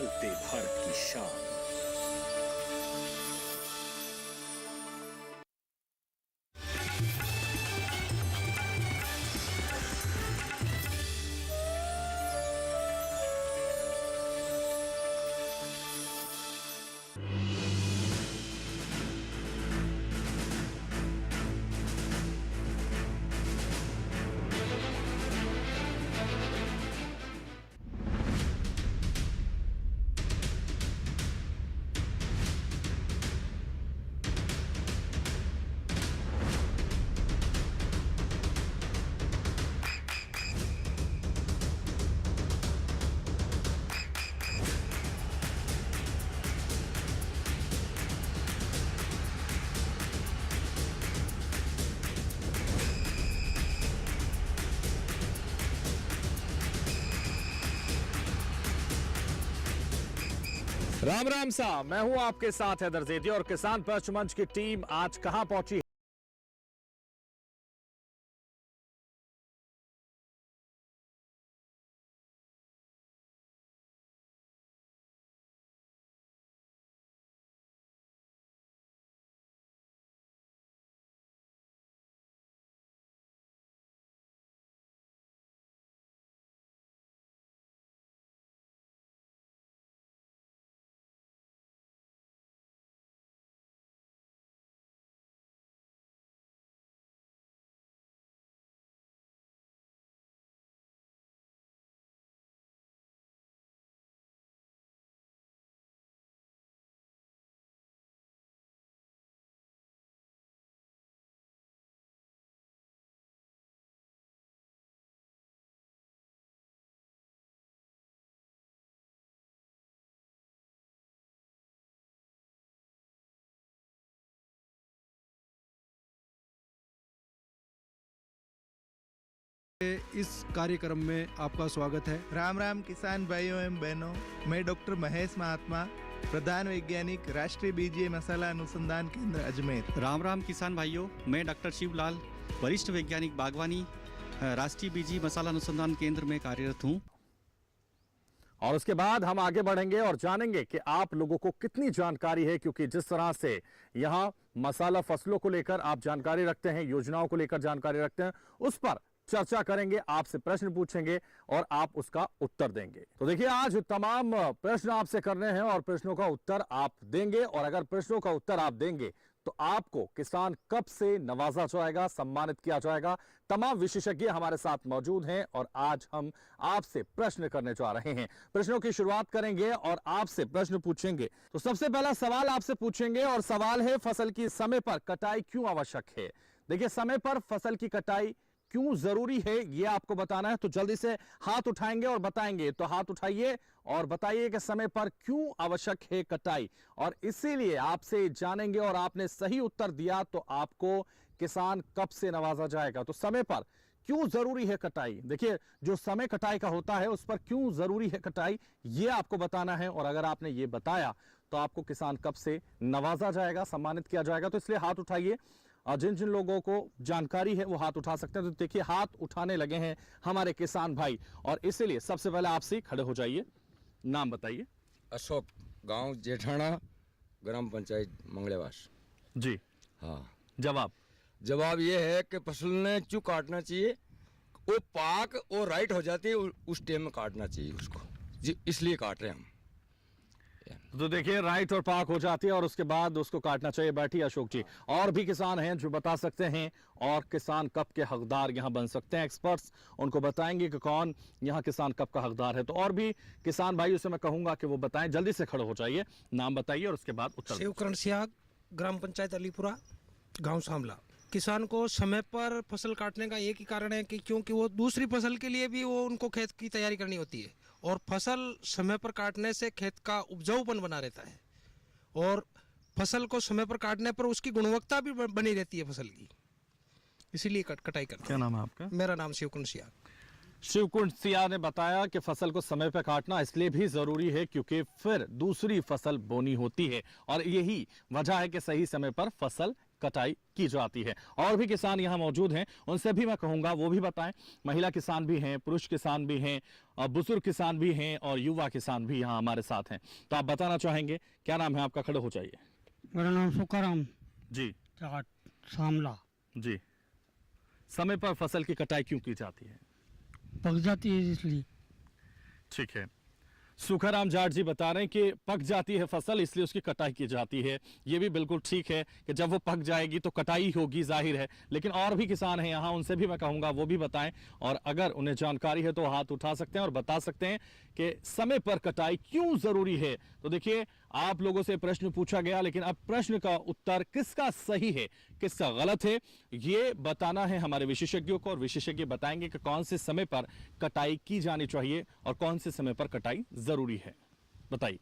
बदलते भारत की शान। राम राम साहब, मैं हूं आपके साथ हैदर ज़ैदी और किसान पर्च मंच की टीम आज कहां पहुंची है? इस कार्यक्रम में आपका स्वागत है। राम राम किसान भाइयों एवं बहनों, मैं डॉक्टर महेश महात्मा, प्रधान वैज्ञानिक राष्ट्रीय बीजीय मसाला अनुसंधान केंद्र अजमेर। राम राम किसान भाइयों, मैं डॉक्टर शिवलाल, वरिष्ठ वैज्ञानिक बागवानी राष्ट्रीय बीजीय मसाला अनुसंधान केंद्र में कार्यरत हूँ। और उसके बाद हम आगे बढ़ेंगे और जानेंगे कि आप लोगों को कितनी जानकारी है, क्योंकि जिस तरह से यहाँ मसाला फसलों को लेकर आप जानकारी रखते हैं, योजनाओं को लेकर जानकारी रखते हैं, उस पर चर्चा करेंगे, आपसे प्रश्न पूछेंगे और आप उसका उत्तर देंगे। तो देखिए, आज तमाम प्रश्न आपसे करने हैं और प्रश्नों का उत्तर आप देंगे, और अगर प्रश्नों का उत्तर आप देंगे तो आपको किसान कप से नवाजा जाएगा, सम्मानित किया जाएगा। तमाम विशेषज्ञ हमारे साथ मौजूद हैं और आज हम आपसे प्रश्न करने जा रहे हैं। प्रश्नों की शुरुआत करेंगे और आपसे प्रश्न पूछेंगे। तो सबसे पहला सवाल आपसे पूछेंगे और सवाल है, फसल की समय पर कटाई क्यों आवश्यक है? देखिए, समय पर फसल की कटाई क्यों जरूरी है ये आपको बताना है, तो जल्दी से हाथ उठाएंगे और बताएंगे। तो हाथ उठाइए और बताइए कि समय पर क्यों आवश्यक है कटाई, और इसीलिए आपसे जानेंगे। और आपने सही उत्तर दिया तो आपको किसान कप से नवाजा जाएगा। तो समय पर क्यों जरूरी है कटाई? देखिए, जो समय कटाई का होता है उस पर क्यों जरूरी है कटाई, ये आपको बताना है। और अगर आपने ये बताया तो आपको किसान कप से नवाजा जाएगा, सम्मानित किया जाएगा। तो इसलिए हाथ उठाइए, और जिन जिन लोगों को जानकारी है वो हाथ उठा सकते हैं। तो देखिए, हाथ उठाने लगे हैं हमारे किसान भाई, और इसीलिए सबसे पहले आपसे खड़े हो जाइए, नाम बताइए। अशोक, गांव जेठाना, ग्राम पंचायत मंगलेवास। जी हाँ। जवाब ये है कि फसल ने क्यों काटना चाहिए, वो पाक और राइट हो जाती है, उस टाइम में काटना चाहिए उसको जी, इसलिए काट रहे हैं हम। तो देखिए, राइट और पाक हो जाती है और उसके बाद उसको काटना चाहिए। बैठिए अशोक जी। और भी किसान हैं जो बता सकते हैं और किसान कप के हकदार यहाँ बन सकते हैं। एक्सपर्ट्स उनको बताएंगे कि कौन यहाँ किसान कप का हकदार है। तो और भी किसान भाइयों से मैं कहूंगा कि वो बताएं। जल्दी से खड़े हो जाइए, नाम बताइए और उसके बाद उत्तर। शिवकरण सियाग, ग्राम पंचायत अलीपुरा, गाँव शामला। किसान को समय पर फसल काटने का एक ही कारण है कि क्योंकि वो दूसरी फसल के लिए भी वो उनको खेत की तैयारी करनी होती है, और फसल समय पर काटने से खेत का उपजाऊपन बना रहता है, और फसल को समय पर काटने पर उसकी गुणवत्ता भी बनी रहती है फसल की, इसीलिए कटाई करते हैं। क्या नाम है आपका? मेरा नाम शिवकुंड सियाग। शिवकुंड सियाग ने बताया कि फसल को समय पर काटना इसलिए भी जरूरी है क्योंकि फिर दूसरी फसल बोनी होती है, और यही वजह है कि सही समय पर फसल कटाई की जाती है। और भी किसान यहाँ मौजूद हैं, उनसे भी मैं कहूंगा वो भी बताएं। महिला किसान भी हैं, पुरुष किसान भी हैं, और बुजुर्ग किसान भी हैं और युवा किसान भी यहाँ हमारे साथ हैं। तो आप बताना चाहेंगे, क्या नाम है आपका? खड़े हो जाइए। मेरा नाम सुखाराम जी जाट शामला। जी। समय पर फसल की कटाई क्यों की जाती है? पक जाती है इसलिए। ठीक है, सुखाराम जाट जी बता रहे हैं कि पक जाती है फसल इसलिए उसकी कटाई की जाती है। ये भी बिल्कुल ठीक है कि जब वो पक जाएगी तो कटाई होगी, जाहिर है। लेकिन और भी किसान हैं यहाँ, उनसे भी मैं कहूंगा वो भी बताएं, और अगर उन्हें जानकारी है तो हाथ उठा सकते हैं और बता सकते हैं कि समय पर कटाई क्यों जरूरी है। तो देखिए, आप लोगों से प्रश्न पूछा गया, लेकिन अब प्रश्न का उत्तर किसका सही है, किसका गलत है, ये बताना है हमारे विशेषज्ञों को, और विशेषज्ञ बताएंगे कि कौन से समय पर कटाई की जानी चाहिए और कौन से समय पर कटाई जरूरी है। बताइए।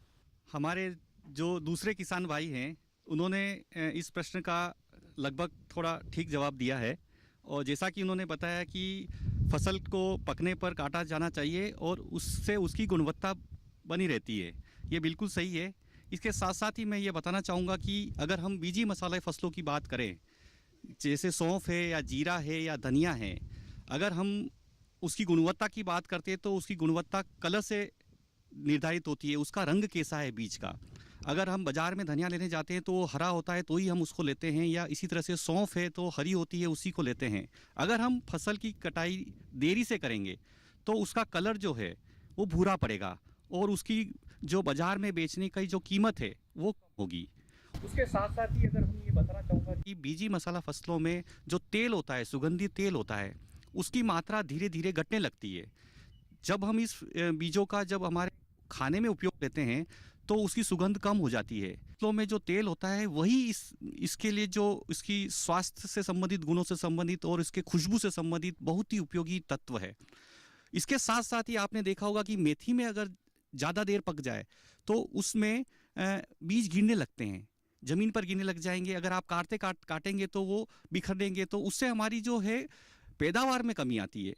हमारे जो दूसरे किसान भाई हैं उन्होंने इस प्रश्न का लगभग थोड़ा ठीक जवाब दिया है। और जैसा कि उन्होंने बताया कि फसल को पकने पर काटा जाना चाहिए और उससे उसकी गुणवत्ता बनी रहती है, ये बिल्कुल सही है। इसके साथ साथ ही मैं ये बताना चाहूँगा कि अगर हम बीजी मसाले फसलों की बात करें, जैसे सौंफ है या जीरा है या धनिया है, अगर हम उसकी गुणवत्ता की बात करते हैं तो उसकी गुणवत्ता कलर से निर्धारित होती है, उसका रंग कैसा है बीज का। अगर हम बाज़ार में धनिया लेने जाते हैं तो वो हरा होता है तो ही हम उसको लेते हैं, या इसी तरह से सौंफ है तो हरी होती है उसी को लेते हैं। अगर हम फसल की कटाई देरी से करेंगे तो उसका कलर जो है वो भूरा पड़ेगा और उसकी जो बाज़ार में बेचने की जो कीमत है वो कम होगी। उसके साथ साथ ही अगर हम ये बताना चाहूँगा कि बीजी मसाला फसलों में जो तेल होता है, सुगंधित तेल होता है, उसकी मात्रा धीरे धीरे घटने लगती है। जब हम इस बीजों का जब हमारे खाने में उपयोग लेते हैं तो उसकी सुगंध कम हो जाती है। फसलों में जो तेल होता है वही इसके लिए जो इसकी स्वास्थ्य से संबंधित, गुणों से संबंधित और इसके खुशबू से संबंधित बहुत ही उपयोगी तत्व है। इसके साथ साथ ही आपने देखा होगा कि मेथी में अगर ज़्यादा देर पक जाए तो उसमें बीज गिरने लगते हैं, ज़मीन पर गिरने लग जाएंगे। अगर आप काटेंगे तो वो बिखरेंगे, तो उससे हमारी जो है पैदावार में कमी आती है।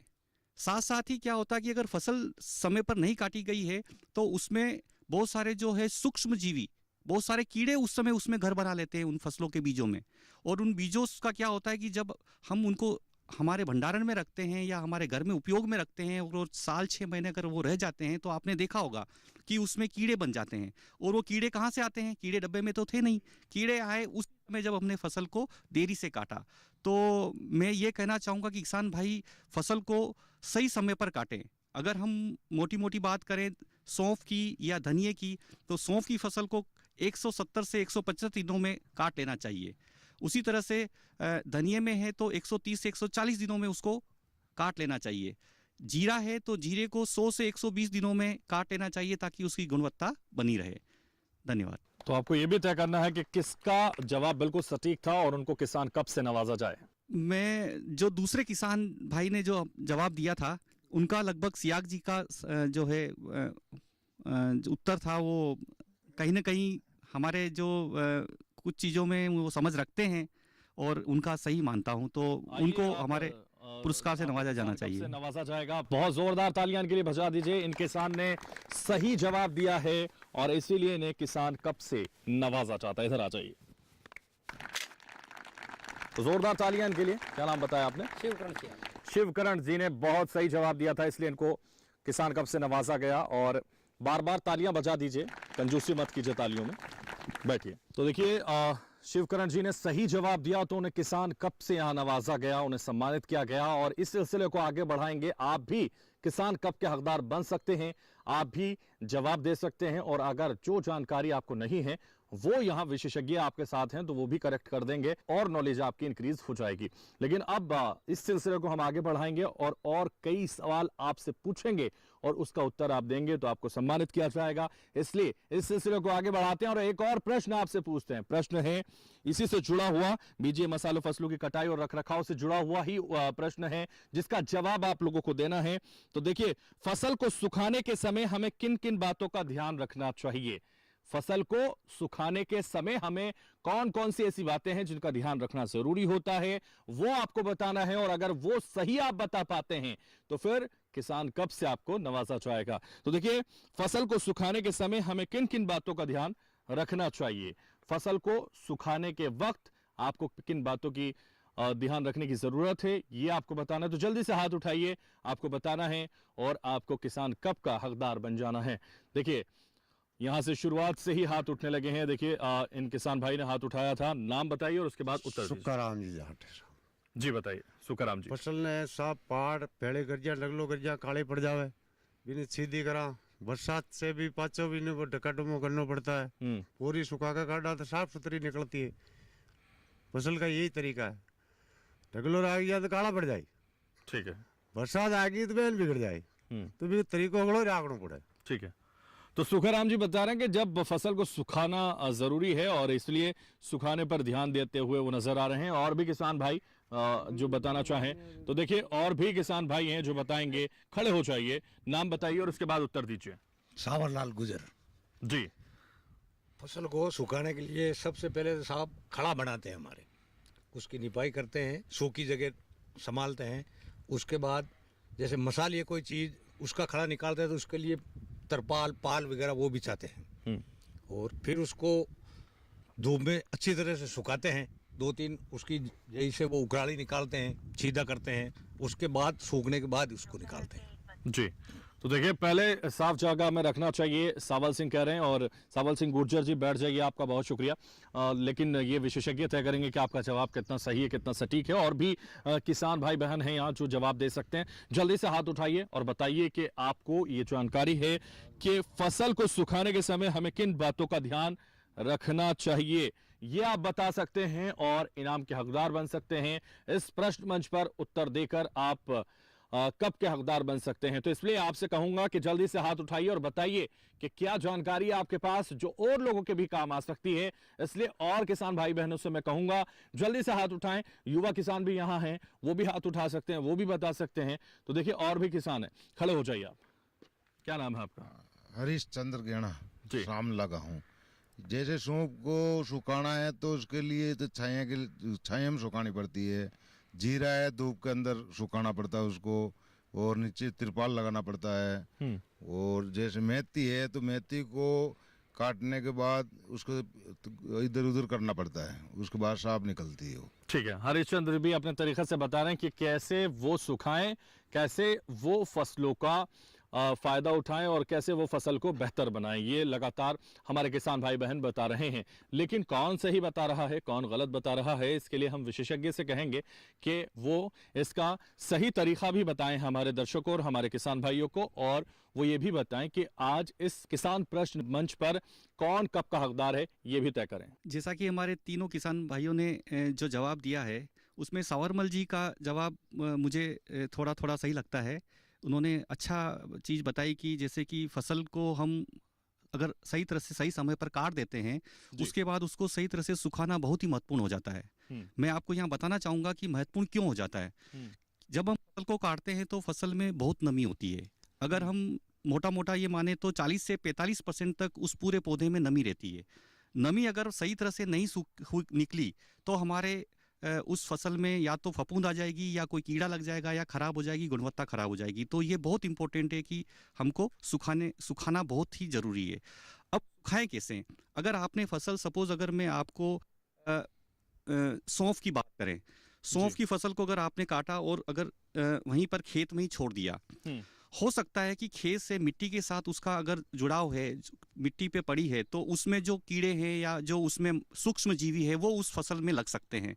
साथ साथ ही क्या होता है कि अगर फसल समय पर नहीं काटी गई है तो उसमें बहुत सारे जो है सूक्ष्म जीवी, बहुत सारे कीड़े उस समय उसमें घर बना लेते हैं उन फसलों के बीजों में। और उन बीजों का क्या होता है कि जब हम उनको हमारे भंडारण में रखते हैं या हमारे घर में उपयोग में रखते हैं और साल 6 महीने अगर वो रह जाते हैं तो आपने देखा होगा कि उसमें कीड़े बन जाते हैं। और वो कीड़े कहाँ से आते हैं? कीड़े डब्बे में तो थे नहीं, कीड़े आए उस समय जब हमने फसल को देरी से काटा। तो मैं ये कहना चाहूँगा कि किसान भाई फसल को सही समय पर काटें। अगर हम मोटी मोटी बात करें सौंफ की या धनिये की, तो सौंफ की फसल को 170 से 175 दिनों में काट लेना चाहिए। उसी तरह से धनिये में है तो 130 से 140 दिनों में उसको काट लेना चाहिए। जीरा है तो जीरे को 100 से 120 दिनों में काट लेना चाहिए ताकि उसकी गुणवत्ता बनी रहे। धन्यवाद। तो आपको ये भी तय करना है कि किसका जवाब बिल्कुल सटीक था और उनको किसान कब से नवाजा जाए। मैं जो दूसरे किसान भाई ने जो जवाब दिया था उनका लगभग सियाग जी का जो है उत्तर था, वो कहीं ना कहीं हमारे जो कुछ चीज़ों में वो समझ रखते हैं और उनका सही मानता हूं, तो उनको हमारे पुरस्कार से नवाजा जाना चाहिए। नवाजा जाएगा। बहुत जोरदार तालियां इनके लिए बजा दीजिए। इन किसान ने सही जवाब दिया है और इसीलिए इन्हें किसान कप से नवाजा चाहता है। इधर आ जाइए। तो जोरदार तालियां इनके लिए। क्या नाम बताया आपने? शिवकरण जी ने बहुत सही जवाब दिया था, इसलिए इनको किसान कप से नवाजा गया। और बार बार तालियां बजा दीजिए, कंजूसी मत कीजिए तालियों में। बैठिए। तो देखिए, शिवकरण जी ने सही जवाब दिया तो उन्हें किसान कप से यहां नवाजा गया, उन्हें सम्मानित किया गया। और इस सिलसिले को आगे बढ़ाएंगे। आप भी किसान कप के हकदार बन सकते हैं, आप भी जवाब दे सकते हैं। और अगर जो जानकारी आपको नहीं है वो यहाँ विशेषज्ञ आपके साथ हैं तो वो भी करेक्ट कर देंगे और नॉलेज आपकी इंक्रीज हो जाएगी। लेकिन अब इस सिलसिले को हम आगे बढ़ाएंगे और कई सवाल आपसे पूछेंगे और उसका उत्तर आप देंगे तो आपको सम्मानित किया जाएगा। इसलिए इस सिलसिले को आगे बढ़ाते हैं और एक और प्रश्न आपसे पूछते हैं। प्रश्न है इसी से जुड़ा हुआ, बीजे मसालों फसलों की कटाई और रखरखाव से जुड़ा हुआ ही प्रश्न है जिसका जवाब आप लोगों को देना है। तो देखिए, फसल को सुखाने के समय हमें किन किन बातों का ध्यान रखना चाहिए? फसल को सुखाने के समय हमें कौन कौन सी ऐसी बातें हैं जिनका ध्यान रखना जरूरी होता है, वो आपको बताना है। और अगर वो सही आप बता पाते हैं तो फिर किसान कप से आपको नवाजा जाएगा। तो देखिए, फसल को सुखाने के समय हमें किन किन बातों का ध्यान रखना चाहिए। फसल को सुखाने के वक्त आपको किन बातों की ध्यान रखने की जरूरत है, ये आपको बताना है। तो जल्दी से हाथ उठाइए, आपको बताना है और आपको किसान कप का हकदार बन जाना है। देखिए यहां से शुरुआत से ही हाथ उठने लगे हैं। देखिए इन किसान भाई ने हाथ उठाया था, नाम बताइए और उसके बाद उत्तर दीजिए। सुक्काराम जी जाट जी बताइए सुखराम जी। फसल ने सब पहाड़ पेड़े गरिया लगलो गरिया काले पड़ जावे बिन सीधी करा बरसात से भी पाचो भी को ढकाडुमो करना पड़ता है। पूरी सुखा का काटा तो साफ सुथरी निकलती है। फसल का यही तरीका है। ढगलो आ गया तो काला पड़ जाए, ठीक है। बरसात आ गई तो बेल बिगड़ जाए, तो भी तरीको गलो राखना पड़े। ठीक है। तो सुखाराम जी बता रहे हैं कि जब फसल को सुखाना जरूरी है और इसलिए सुखाने पर ध्यान देते हुए वो नजर आ रहे हैं। और भी किसान भाई जो बताना चाहें तो देखिए, और भी किसान भाई हैं जो बताएंगे। खड़े हो जाइए, नाम बताइए और उसके बाद उत्तर दीजिए। सावरलाल गुजर। जी। फसल को सुखाने के लिए सबसे पहले तो साहब खड़ा बनाते हैं हमारे, उसकी निपाई करते हैं, सूखी जगह संभालते हैं। उसके बाद जैसे मसाले कोई चीज़ उसका खड़ा निकालते हैं तो उसके लिए तरपाल पाल वगैरह वो बिछाते हैं और फिर उसको धूप में अच्छी तरह से सुखाते हैं। 2-3 उसकी जैसे वो उखराली निकालते हैं, सीधा करते हैं, उसके बाद सूखने के बाद उसको निकालते हैं। जी। तो देखिए पहले साफ जगह में रखना चाहिए, सावल सिंह कह रहे हैं। और सावल सिंह गुर्जर जी बैठ जाइए, आपका बहुत शुक्रिया। लेकिन ये विशेषज्ञ तय करेंगे कि आपका जवाब कितना सही है, कितना सटीक है। और भी किसान भाई बहन हैं यहाँ जो जवाब दे सकते हैं। जल्दी से हाथ उठाइए और बताइए कि आपको ये जानकारी है कि फसल को सुखाने के समय हमें किन बातों का ध्यान रखना चाहिए, ये आप बता सकते हैं और इनाम के हकदार बन सकते हैं। इस प्रश्न मंच पर उत्तर देकर आप कब के हकदार बन सकते हैं। तो इसलिए आपसे कहूंगा कि जल्दी से हाथ उठाइए और बताइए कि क्या जानकारी है आपके पास जो और लोगों के भी काम आ सकती है। इसलिए और किसान भाई बहनों से मैं कहूंगा जल्दी से हाथ उठाएं। युवा किसान भी यहां हैं, वो भी हाथ उठा सकते हैं, वो भी बता सकते हैं। तो देखिए और भी किसान है, खड़े हो जाइए आप। क्या नाम है आपका? हरीश चंद्र गेणा जी। शाम लगा हूँ। जैसे सूप को सुखाना है तो उसके लिए तो छाया में सुखानी पड़ती है। जीरा है धूप के अंदर सुखाना पड़ता है उसको, और नीचे तिरपाल लगाना पड़ता है। और जैसे मेथी है तो मेथी को काटने के बाद उसको इधर उधर करना पड़ता है, उसके बाद साफ निकलती है वो। ठीक है। हरिश्चंद्र भी अपने तरीके से बता रहे हैं कि कैसे वो सुखाएं, कैसे वो फसलों का फायदा उठाएं और कैसे वो फसल को बेहतर बनाएं। ये लगातार हमारे किसान भाई बहन बता रहे हैं। लेकिन कौन सही बता रहा है, कौन गलत बता रहा है, इसके लिए हम विशेषज्ञ से कहेंगे कि वो इसका सही तरीका भी बताएं हमारे दर्शकों और हमारे किसान भाइयों को। और वो ये भी बताएं कि आज इस किसान प्रश्न मंच पर कौन कब का हकदार है, ये भी तय करें। जैसा कि हमारे तीनों किसान भाइयों ने जो जवाब दिया है उसमें सावरमल जी का जवाब मुझे थोड़ा थोड़ा सही लगता है। उन्होंने अच्छा चीज़ बताई कि जैसे कि फसल को हम अगर सही तरह से सही समय पर काट देते हैं उसके बाद उसको सही तरह से सुखाना बहुत ही महत्वपूर्ण हो जाता है। मैं आपको यहाँ बताना चाहूँगा कि महत्वपूर्ण क्यों हो जाता है। जब हम फसल को काटते हैं तो फसल में बहुत नमी होती है। अगर हम मोटा मोटा ये माने तो 40 से 45% तक उस पूरे पौधे में नमी रहती है। नमी अगर सही तरह से नहीं निकली तो हमारे उस फसल में या तो फफूंद आ जाएगी या कोई कीड़ा लग जाएगा या खराब हो जाएगी, गुणवत्ता खराब हो जाएगी। तो ये बहुत इंपॉर्टेंट है कि हमको सुखाना बहुत ही ज़रूरी है। अब सुखाएं कैसे? अगर आपने फसल सपोज अगर मैं आपको सौंफ की बात करें, सौंफ की फसल को अगर आपने काटा और अगर वहीं पर खेत में ही छोड़ दिया, हो सकता है कि खेत से मिट्टी के साथ उसका अगर जुड़ाव है, मिट्टी पे पड़ी है, तो उसमें जो कीड़े हैं या जो उसमें सूक्ष्म जीवी है वो उस फसल में लग सकते हैं।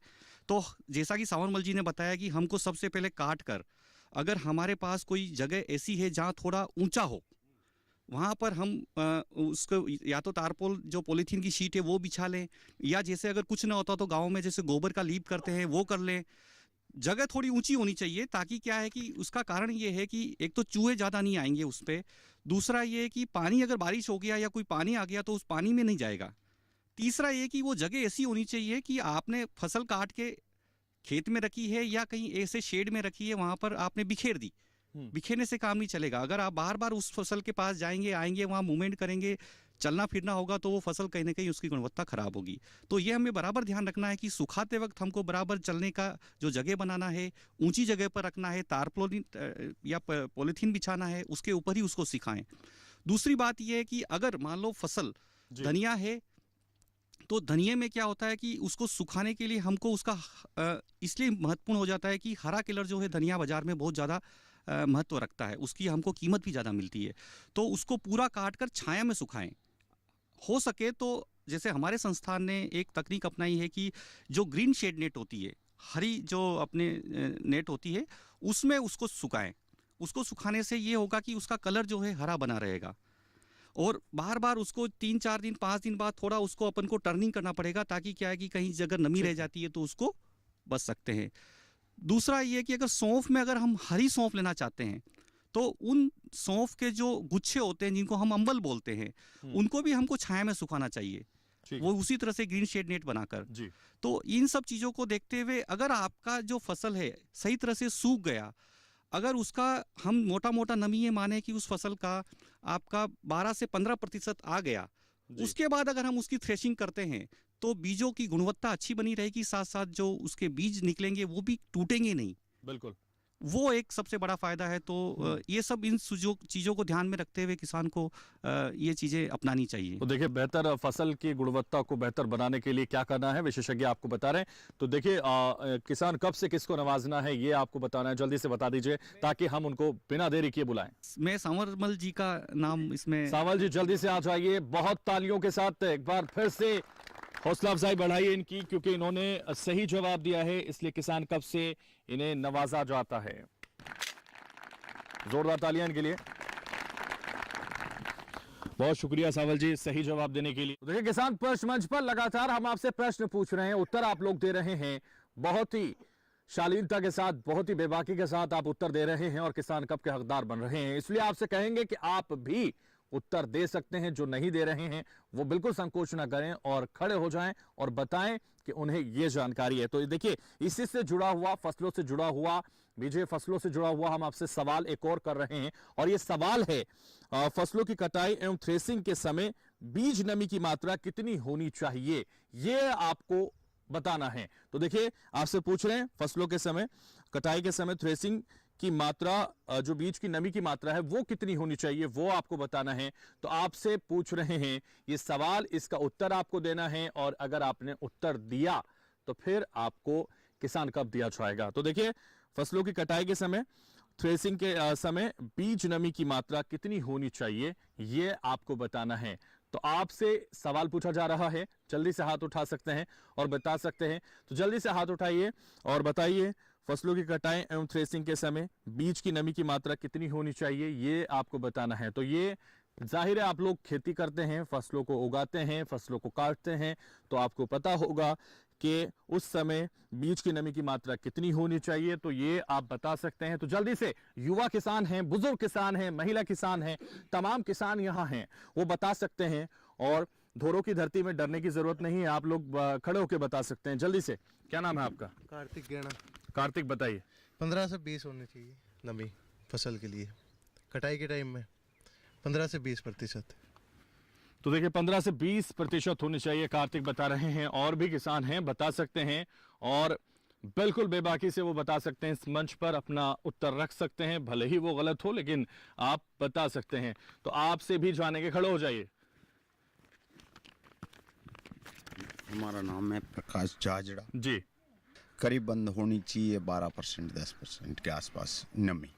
तो जैसा कि सावरमल जी ने बताया कि हमको सबसे पहले काट कर, अगर हमारे पास कोई जगह ऐसी है जहाँ थोड़ा ऊंचा हो, वहाँ पर हम उसको या तो तारपोल जो पॉलीथीन की शीट है वो बिछा लें, या जैसे अगर कुछ ना होता तो गाँव में जैसे गोबर का लीप करते हैं वो कर लें। जगह थोड़ी ऊंची होनी चाहिए ताकि क्या है कि उसका कारण ये है कि एक तो चूहे ज़्यादा नहीं आएंगे उस पर, दूसरा ये है कि पानी अगर बारिश हो गया या कोई पानी आ गया तो उस पानी में नहीं जाएगा। तीसरा ये कि वो जगह ऐसी होनी चाहिए कि आपने फसल काट के खेत में रखी है या कहीं ऐसे शेड में रखी है, वहाँ पर आपने बिखेर दी। बिखेरने से काम नहीं चलेगा। अगर आप बार बार उस फसल के पास जाएंगे आएंगे, वहाँ मूवमेंट करेंगे, चलना फिरना होगा, तो वो फसल कहीं ना कहीं उसकी गुणवत्ता खराब होगी। तो ये हमें बराबर ध्यान रखना है कि सुखाते वक्त हमको बराबर चलने का जो जगह बनाना है, ऊंची जगह पर रखना है, तारपोलिन या पॉलीथीन बिछाना है, उसके ऊपर ही उसको सिखाएं। दूसरी बात यह है कि अगर मान लो फसल धनिया है, तो धनिये में क्या होता है कि उसको सुखाने के लिए हमको उसका इसलिए महत्वपूर्ण हो जाता है कि हरा किलर जो है धनिया बाजार में बहुत ज़्यादा महत्व रखता है, उसकी हमको कीमत भी ज़्यादा मिलती है। तो उसको पूरा काट कर छाया में सुखाएं, हो सके तो। जैसे हमारे संस्थान ने एक तकनीक अपनाई है कि जो ग्रीन शेड नेट होती है, हरी जो अपने नेट होती है, उसमें उसको सुखाएं। उसको सुखाने से ये होगा कि उसका कलर जो है हरा बना रहेगा, और बार बार उसको 3-4 दिन 5 दिन बाद थोड़ा उसको अपन को टर्निंग करना पड़ेगा, ताकि क्या है कि कहीं जगह नमी रह जाती है तो उसको बच सकते हैं। दूसरा ये कि अगर सौंफ में अगर हम हरी सौंफ लेना चाहते हैं तो उन सौंफ के जो गुच्छे होते हैं जिनको हम अंबल बोलते हैं, उनको भी हमको छाया में सुखाना चाहिए, वो उसी तरह से ग्रीन शेड नेट बनाकर जी। तो इन सब चीज़ों को देखते हुए अगर आपका जो फसल है सही तरह से सूख गया, अगर उसका हम मोटा मोटा नमी ये माने कि उस फसल का आपका 12 से 15% आ गया, उसके बाद अगर हम उसकी थ्रेशिंग करते हैं तो बीजों की गुणवत्ता अच्छी बनी रहेगी, साथ साथ जो उसके बीज निकलेंगे वो भी टूटेंगे नहीं। बिल्कुल, वो एक सबसे बड़ा फायदा है। तो ये सब इन चीज़ों को ध्यान में रखते हुए किसान को ये चीज़ें अपनानी चाहिए। तो देखिए, बेहतर फसल की गुणवत्ता को बेहतर बनाने के लिए क्या करना है विशेषज्ञ आपको बता रहे हैं। तो देखिए, किसान कब से किसको नवाजना है ये आपको बताना है, जल्दी से बता दीजिए ताकि हम उनको बिना देरी किए बुलाएं। मैं सांवरमल जी का नाम इसमें। सांवल जी जल्दी से आ जाइए, बहुत तालियों के साथ एक बार फिर से हौसला अफजाई बढ़ाइए इनकी, क्योंकि इन्होंने सही जवाब दिया है, इसलिए किसान कब से इन्हें नवाजा जाता है। जोरदार तालियां इनके लिए। बहुत शुक्रिया सांवल जी सही जवाब देने के लिए। देखिए, किसान प्रश्न मंच पर लगातार हम आपसे प्रश्न पूछ रहे हैं, उत्तर आप लोग दे रहे हैं, बहुत ही शालीनता के साथ, बहुत ही बेबाकी के साथ आप उत्तर दे रहे हैं और किसान कब के हकदार बन रहे हैं। इसलिए आपसे कहेंगे कि आप भी उत्तर दे सकते हैं। जो नहीं दे रहे हैं वो बिल्कुल संकोच ना करें और खड़े हो जाएं और बताएं कि उन्हें ये जानकारी है। तो देखिए, इसी से जुड़ा हुआ, फसलों से जुड़ा हुआ, बीजे फसलों से जुड़ा हुआ हम आपसे सवाल एक और कर रहे हैं, और ये सवाल है फसलों की कटाई एवं थ्रेसिंग के समय बीज नमी की मात्रा कितनी होनी चाहिए, ये आपको बताना है। तो देखिए, आपसे पूछ रहे हैं फसलों के समय, कटाई के समय थ्रेसिंग की मात्रा, जो बीज की नमी की मात्रा है वो कितनी होनी चाहिए, वो आपको बताना है। तो आपसे पूछ रहे हैं ये सवाल, इसका उत्तर आपको देना है, और अगर आपने उत्तर दिया तो फिर आपको किसान कब दिया जाएगा। तो देखिए, फसलों की कटाई के समय, थ्रेसिंग के समय बीज नमी की मात्रा कितनी होनी चाहिए, ये आपको बताना है। तो आपसे सवाल पूछा जा रहा है, जल्दी से हाथ उठा सकते हैं और बता सकते हैं। तो जल्दी से हाथ उठाइए और बताइए, फसलों की कटाई एवं थ्रेसिंग के समय बीज की नमी की मात्रा कितनी होनी चाहिए, ये आपको बताना है। तो ये जाहिर है, आप लोग खेती करते हैं, फसलों को उगाते हैं, फसलों को काटते हैं, तो आपको पता होगा कि उस समय बीज की नमी की मात्रा कितनी होनी चाहिए, तो ये आप बता सकते हैं। तो जल्दी से, युवा किसान हैं, बुजुर्ग किसान हैं, महिला किसान हैं, तमाम किसान यहाँ हैं, वो बता सकते हैं, और धोरों की धरती में डरने की जरूरत नहीं है, आप लोग खड़े होकर बता सकते हैं। जल्दी से, क्या नाम है आपका? कार्तिक गेना। कार्तिक, बताइए। 15 से 20 होनी चाहिए नमी फसल के लिए, कटाई के टाइम में 15 से 20%। तो देखिए, 15 से 20% होनी चाहिए, कार्तिक बता रहे हैं। और भी किसान हैं, बता सकते हैं, और बिल्कुल बेबाकी से वो बता सकते हैं, इस मंच पर अपना उत्तर रख सकते हैं, भले ही वो गलत हो, लेकिन आप बता सकते हैं। तो आपसे भी जानेंगे, खड़े हो जाइए। हमारा नाम है प्रकाश जाजड़ा जी। करीब बंद होनी चाहिए 12% 10% के आसपास नमी।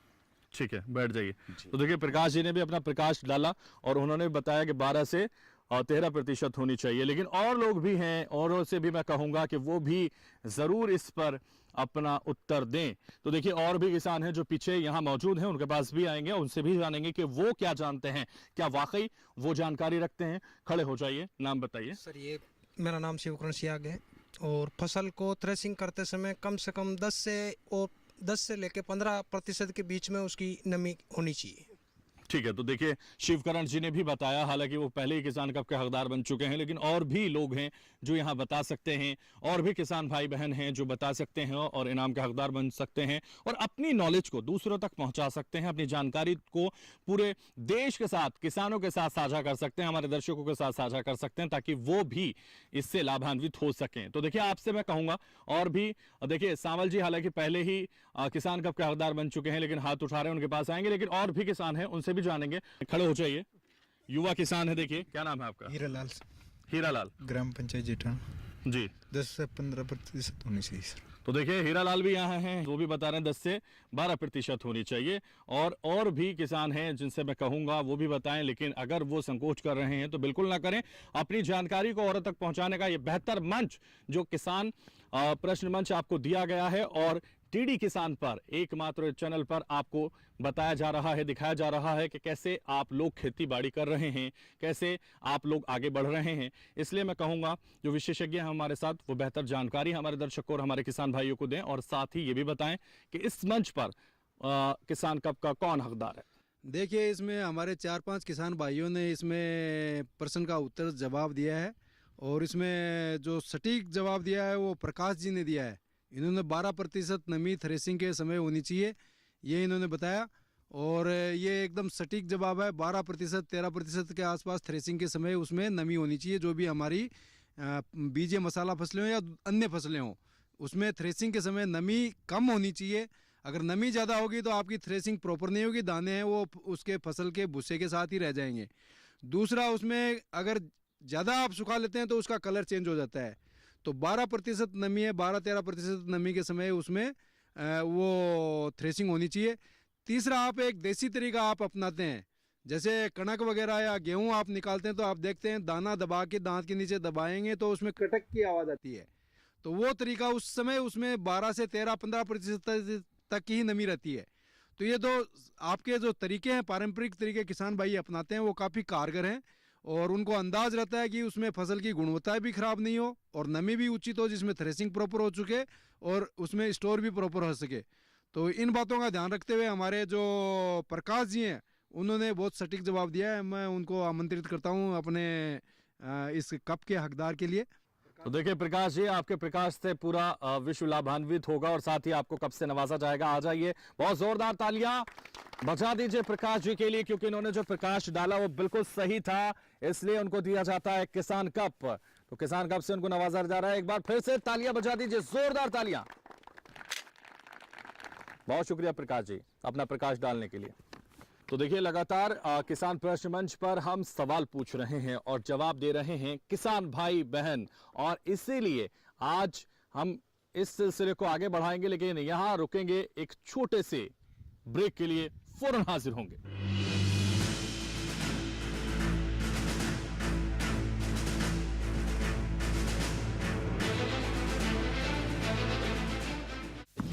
ठीक है, बैठ जाइए। तो देखिए, प्रकाश जी ने भी अपना प्रकाश डाला और उन्होंने बताया कि 12 से 13% होनी चाहिए, लेकिन और लोग भी हैं, औरों से भी मैं कहूंगा कि वो भी जरूर इस पर अपना उत्तर दें। तो देखिए, और भी किसान हैं जो पीछे यहाँ मौजूद हैं, उनके पास भी आएंगे, उनसे भी जानेंगे कि वो क्या जानते हैं, क्या वाकई वो जानकारी रखते हैं। खड़े हो जाइए, नाम बताइए। सर, ये मेरा नाम शिवकरण सियाग है, और फसल को थ्रेसिंग करते समय कम से कम 10 से लेकर 15% के बीच में उसकी नमी होनी चाहिए। ठीक है, तो देखिए, शिवकरण जी ने भी बताया, हालांकि वो पहले ही किसान कप के हकदार बन चुके हैं, लेकिन और भी लोग हैं जो यहाँ बता सकते हैं, और भी किसान भाई बहन हैं जो बता सकते हैं और इनाम के हकदार बन सकते हैं, और अपनी नॉलेज को दूसरों तक पहुंचा सकते हैं, अपनी जानकारी को पूरे देश के साथ, किसानों के साथ साझा कर सकते हैं, हमारे दर्शकों के साथ साझा कर सकते हैं, ताकि वो भी इससे लाभान्वित हो सकें। तो देखिए, आपसे मैं कहूंगा, और भी देखिए, सांवल जी हालांकि पहले ही किसान कप के हकदार बन चुके हैं, लेकिन हाथ उठा रहे हैं, उनके पास आएंगे, लेकिन और भी किसान हैं, उनसे भी जानेंगे। खड़े हो जाइए, युवा किसान है। देखिए, क्या नाम है आपका? हीरालाल। हीरालाल ग्राम पंचायत जेठा जी 10 से 15% होनी चाहिए सर। तो देखिए हीरालाल भी यहाँ हैं, वो भी बता रहे हैं 10 से 12% होनी चाहिए। और भी किसान हैं जिनसे मैं कहूंगा वो भी बताएं, लेकिन अगर वो संकोच कर रहे हैं तो बिल्कुल ना करें। अपनी जानकारी को औरों तक पहुंचाने का ये बेहतर मंच जो किसान प्रश्न मंच आपको दिया गया है, और टीडी किसान पर एकमात्र चैनल पर आपको बताया जा रहा है, दिखाया जा रहा है कि कैसे आप लोग खेती बाड़ी कर रहे हैं, कैसे आप लोग आगे बढ़ रहे हैं। इसलिए मैं कहूंगा जो विशेषज्ञ हैं हमारे साथ, वो बेहतर जानकारी हमारे दर्शकों और हमारे किसान भाइयों को दें, और साथ ही ये भी बताएं कि इस मंच पर किसान कप का कौन हकदार है। देखिए, इसमें हमारे 4-5 किसान भाइयों ने इसमें प्रश्न का उत्तर जवाब दिया है, और इसमें जो सटीक जवाब दिया है वो प्रकाश जी ने दिया है। इन्होंने 12% नमी थ्रेसिंग के समय होनी चाहिए, ये इन्होंने बताया, और ये एकदम सटीक जवाब है। 12% 13% के आसपास थ्रेसिंग के समय उसमें नमी होनी चाहिए। जो भी हमारी बीजे मसाला फसलें हों या अन्य फसलें हों, उसमें थ्रेसिंग के समय नमी कम होनी चाहिए। अगर नमी ज़्यादा होगी तो आपकी थ्रेसिंग प्रॉपर नहीं होगी, दाने हैं वो उसके फसल के भूसे के साथ ही रह जाएंगे। दूसरा, उसमें अगर ज़्यादा आप सुखा लेते हैं तो उसका कलर चेंज हो जाता है। तो 12% नमी है, 12-13% नमी के समय उसमें वो थ्रेसिंग होनी चाहिए। तीसरा, आप एक देसी तरीका आप अपनाते हैं, जैसे कणक वगैरह या गेहूं आप निकालते हैं तो आप देखते हैं दाना दबा के दांत के नीचे दबाएंगे तो उसमें कटक की आवाज़ आती है। तो वो तरीका उस समय उसमें 12 से 13-15% तक ही नमी रहती है। तो ये दो आपके जो तरीके हैं, पारंपरिक तरीके किसान भाई अपनाते हैं, वो काफ़ी कारगर हैं, और उनको अंदाज रहता है कि उसमें फसल की गुणवत्ता भी खराब नहीं हो और नमी भी उचित हो, जिसमें थ्रेसिंग प्रॉपर हो चुके और उसमें स्टोर भी प्रॉपर हो सके। तो इन बातों का ध्यान रखते हुए हमारे जो प्रकाश जी हैं उन्होंने बहुत सटीक जवाब दिया है। मैं उनको आमंत्रित करता हूं अपने इस कप के हकदार के लिए। तो देखिए प्रकाश जी, आपके प्रकाश से पूरा विश्व लाभान्वित होगा, और साथ ही आपको कप से नवाजा जाएगा। आ जाइए, बहुत जोरदार तालियां बजा दीजिए प्रकाश जी के लिए, क्योंकि इन्होंने जो प्रकाश डाला वो बिल्कुल सही था, इसलिए उनको दिया जाता है किसान कप। तो किसान कप से उनको नवाजा जा रहा है। एक बार फिर से तालियां बजा दीजिए, जोरदार तालियां। बहुत शुक्रिया प्रकाश जी अपना प्रकाश डालने के लिए। तो देखिए, लगातार किसान प्रश्न मंच पर हम सवाल पूछ रहे हैं और जवाब दे रहे हैं किसान भाई बहन, और इसीलिए आज हम इस सिलसिले को आगे बढ़ाएंगे, लेकिन यहां रुकेंगे एक छोटे से ब्रेक के लिए, फौरन हाजिर होंगे।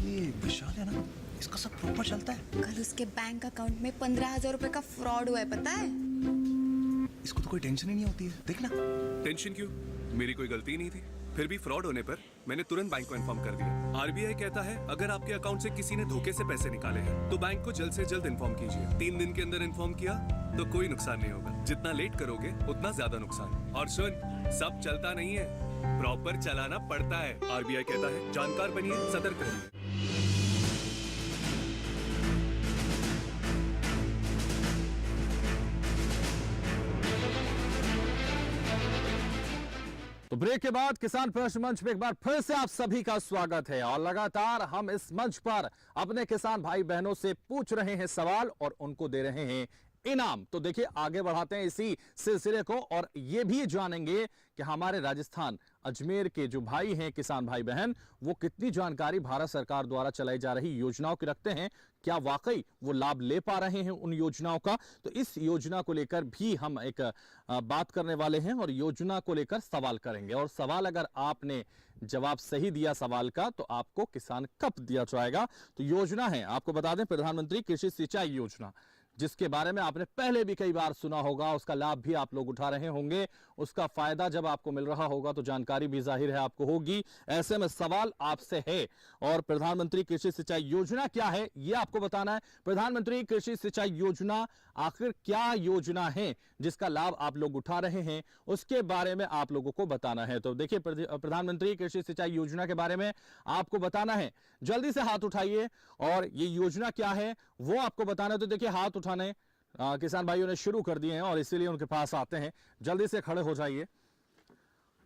ये विशाल है ना, इसका सब प्रॉपर चलता है। कल उसके बैंक अकाउंट में 15,000 रुपए का फ्रॉड हुआ है, पता है? इसको तो कोई टेंशन ही नहीं होती है, देखना। टेंशन क्यों? मेरी कोई गलती नहीं थी। फिर भी फ्रॉड होने पर मैंने तुरंत बैंक को इन्फॉर्म कर दिया। आरबीआई कहता है अगर आपके अकाउंट से किसी ने धोखे से पैसे निकाले हैं तो बैंक को जल्द से जल्द इन्फॉर्म कीजिए। 3 दिन के अंदर इन्फॉर्म किया तो कोई नुकसान नहीं होगा, जितना लेट करोगे उतना ज्यादा नुकसान। और सुन, सब चलता नहीं है, प्रॉपर चलाना पड़ता है। आरबीआई कहता है जानकार बनिए, सतर्क रहिए। तो ब्रेक के बाद किसान प्रश्न मंच पे एक बार फिर से आप सभी का स्वागत है, और लगातार हम इस मंच पर अपने किसान भाई बहनों से पूछ रहे हैं सवाल और उनको दे रहे हैं इनाम। तो देखिए, आगे बढ़ाते हैं इसी सिलसिले को, और ये भी जानेंगे कि हमारे राजस्थान अजमेर के जो भाई हैं किसान भाई बहन, वो कितनी जानकारी भारत सरकार द्वारा चलाई जा रही योजनाओं की रखते हैं, क्या वाकई वो लाभ ले पा रहे हैं उन योजनाओं का। तो इस योजना को लेकर भी हम एक बात करने वाले हैं, और योजना को लेकर सवाल करेंगे, और सवाल अगर आपने जवाब सही दिया सवाल का तो आपको किसान कप दिया जाएगा। तो योजना है, आपको बता दें, प्रधानमंत्री कृषि सिंचाई योजना, जिसके बारे में आपने पहले भी कई बार सुना होगा, उसका लाभ भी आप लोग उठा रहे होंगे, उसका फायदा जब आपको मिल रहा होगा तो जानकारी भी जाहिर है आपको होगी। ऐसे में सवाल आपसे है, और प्रधानमंत्री कृषि सिंचाई योजना क्या है ये आपको बताना है। प्रधानमंत्री कृषि सिंचाई योजना आखिर क्या योजना है जिसका लाभ आप लोग उठा रहे हैं, उसके बारे में आप लोगों को बताना है। तो देखिए, प्रधानमंत्री कृषि सिंचाई योजना के बारे में आपको बताना है। जल्दी से हाथ उठाइए, और ये योजना क्या है वो आपको बताना है। तो देखिए, हाथ उठाने किसान भाइयों ने शुरू कर दिए हैं, और इसीलिए उनके पास आते हैं। जल्दी से खड़े हो जाइए,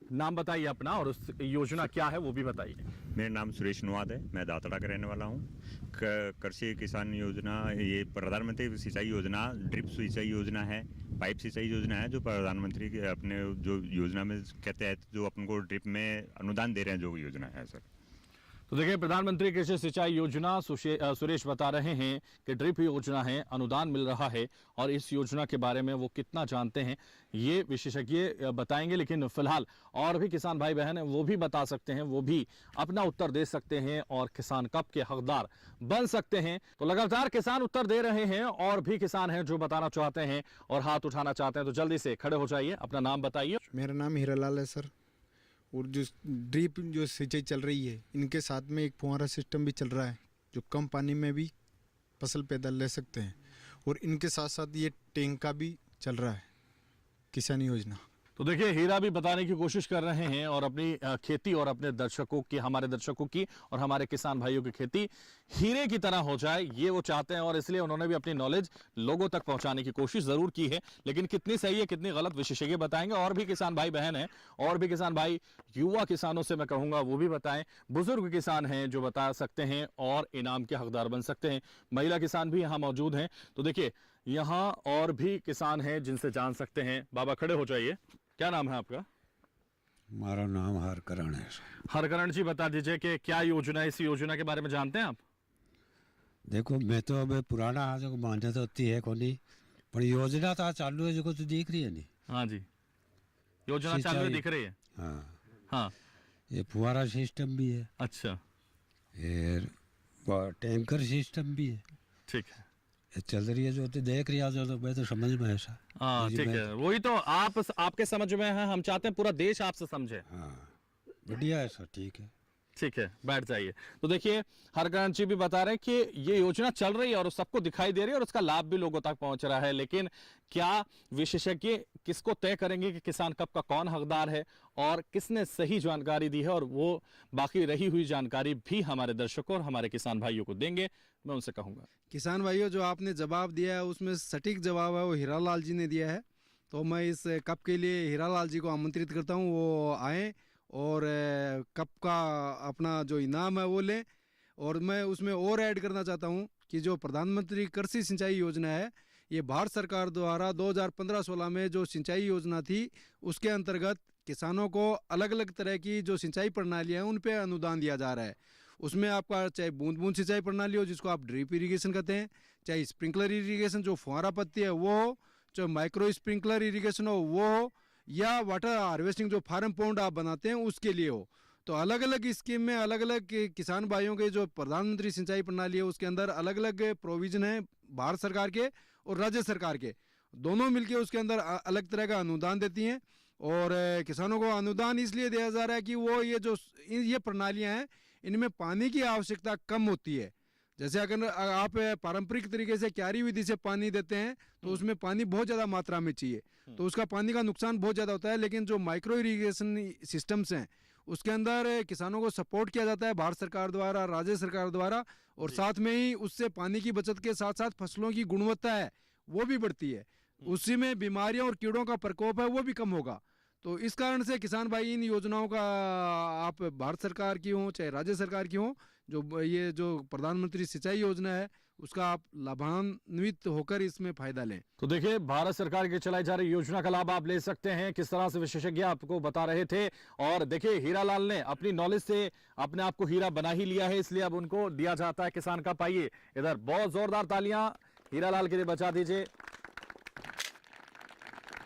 नाम बताइए अपना, और उस योजना क्या है वो भी बताइए। मेरा नाम सुरेश नुआद है, मैं दातड़ा का रहने वाला हूँ। कृषि किसान योजना, ये प्रधानमंत्री सिंचाई योजना ड्रिप सिंचाई योजना है, पाइप सिंचाई योजना है जो प्रधानमंत्री के अपने जो योजना में के तहत जो अपन को ड्रिप में अनुदान दे रहे हैं जो योजना है सर। तो देखिए, प्रधानमंत्री कृषि सिंचाई योजना सुरेश बता रहे हैं कि ड्रिप योजना है, अनुदान मिल रहा है, और इस योजना के बारे में वो कितना जानते हैं ये विशेषज्ञ बताएंगे। लेकिन फिलहाल और भी किसान भाई बहन हैं, वो भी बता सकते हैं, वो भी अपना उत्तर दे सकते हैं और किसान कप के हकदार बन सकते हैं। तो लगातार किसान उत्तर दे रहे हैं और भी किसान हैं जो बताना चाहते हैं और हाथ उठाना चाहते हैं, तो जल्दी से खड़े हो जाइए, अपना नाम बताइए। मेरा नाम हीरालाल है सर। और जो ड्रिप जो सिंचाई चल रही है, इनके साथ में एक फुहारा सिस्टम भी चल रहा है जो कम पानी में भी फसल पैदा ले सकते हैं, और इनके साथ साथ ये टैंक का भी चल रहा है किसान योजना। तो देखिए, हीरा भी बताने की कोशिश कर रहे हैं और अपनी खेती और अपने दर्शकों की, हमारे दर्शकों की और हमारे किसान भाइयों की खेती हीरे की तरह हो जाए, ये वो चाहते हैं, और इसलिए उन्होंने भी अपनी नॉलेज लोगों तक पहुंचाने की कोशिश जरूर की है। लेकिन कितनी सही है कितनी गलत विशेषज्ञ बताएंगे। और भी किसान भाई बहन हैं, और भी किसान भाई, युवा किसानों से मैं कहूंगा वो भी बताएं, बुजुर्ग किसान हैं जो बता सकते हैं और इनाम के हकदार बन सकते हैं, महिला किसान भी यहाँ मौजूद हैं। तो देखिए, यहाँ और भी किसान हैं जिनसे जान सकते हैं। बाबा खड़े हो जाइए, क्या नाम है आपका? हमारा नाम हरकरण है। हरकरण जी, बता दीजिए कि क्या योजना है, इस योजना के बारे में जानते हैं आप? देखो, मैं तो अब पुराना आज को मान्यता तो होती है कोनी, पर योजना तो चालू है जो को तो देख रही है नहीं। हाँ जी, योजना चालू है, दिख रही है। हाँ हाँ, ये फुहारा सिस्टम भी है। अच्छा, फिर टैंकर सिस्टम भी है। ठीक है, ये चल रही है जो तो देख रही है जो, तो मैं तो समझ में ऐसा। हाँ ठीक है, वही तो आपके समझ में है, हम चाहते हैं पूरा देश आपसे समझे। हाँ बढ़िया है सर, ठीक है। ठीक है, बैठ जाइए। तो देखिए, हरकरण जी भी बता रहे हैं कि ये योजना चल रही है और सबको दिखाई दे रही है और उसका लाभ भी लोगों तक पहुंच रहा है। लेकिन क्या विशेषज्ञ किसको तय करेंगे कि किसान कप का कौन हकदार है और किसने सही जानकारी दी है, और वो बाकी रही हुई जानकारी भी हमारे दर्शकों और हमारे किसान भाइयों को देंगे, मैं उनसे कहूंगा। किसान भाइयों, जो आपने जवाब दिया है उसमें सटीक जवाब है वो हीरालाल जी ने दिया है। तो मैं इस कप के लिए हीरालाल जी को आमंत्रित करता हूँ, वो आएँ और कप का अपना जो इनाम है वो लें। और मैं उसमें और ऐड करना चाहता हूँ कि जो प्रधानमंत्री कृषि सिंचाई योजना है, ये भारत सरकार द्वारा 2015-16 में जो सिंचाई योजना थी, उसके अंतर्गत किसानों को अलग अलग तरह की जो सिंचाई प्रणालियाँ हैं उन पे अनुदान दिया जा रहा है। उसमें आपका चाहे बूंद बूंद सिंचाई प्रणाली हो जिसको आप ड्रिप इरिगेशन कहते हैं, चाहे स्प्रिंकलर इरिगेशन जो फुहारा पत्ती है वो हो, चाहे माइक्रो स्प्रिंकलर इरिगेशन हो वो हो, या वाटर हार्वेस्टिंग जो फार्म पॉन्ड आप बनाते हैं उसके लिए हो। तो अलग अलग स्कीम में अलग अलग किसान भाइयों के जो प्रधानमंत्री सिंचाई प्रणाली है उसके अंदर अलग अलग प्रोविजन है, भारत सरकार के और राज्य सरकार के दोनों मिलके उसके अंदर अलग तरह का अनुदान देती हैं। और किसानों को अनुदान इसलिए दिया जा रहा है कि वो ये प्रणालियां हैं, इनमें पानी की आवश्यकता कम होती है। जैसे अगर आप पारंपरिक तरीके से क्यारी विधि से पानी देते हैं तो उसमें पानी बहुत ज़्यादा मात्रा में चाहिए, तो उसका पानी का नुकसान बहुत ज़्यादा होता है। लेकिन जो माइक्रो इरिगेशन सिस्टम्स हैं उसके अंदर किसानों को सपोर्ट किया जाता है भारत सरकार द्वारा, राज्य सरकार द्वारा, और साथ में ही उससे पानी की बचत के साथ साथ फसलों की गुणवत्ता है वो भी बढ़ती है, उसी में बीमारियों और कीड़ों का प्रकोप है वो भी कम होगा। तो इस कारण से किसान भाई इन योजनाओं का, आप भारत सरकार की हो चाहे राज्य सरकार की हो, जो प्रधानमंत्री सिंचाई योजना है उसका आप लाभान्वित होकर इसमें फायदा लें। तो देखिए, भारत सरकार की चलाई जा रही योजना का लाभ आप ले सकते हैं, किस तरह से विशेषज्ञ आपको बता रहे थे। और देखिए, हीरालाल ने अपनी नॉलेज से अपने आप को हीरा बना ही लिया है, इसलिए अब उनको दिया जाता है किसान का। पाइए इधर, बहुत जोरदार तालियां हीरालाल के लिए बजा दीजिए।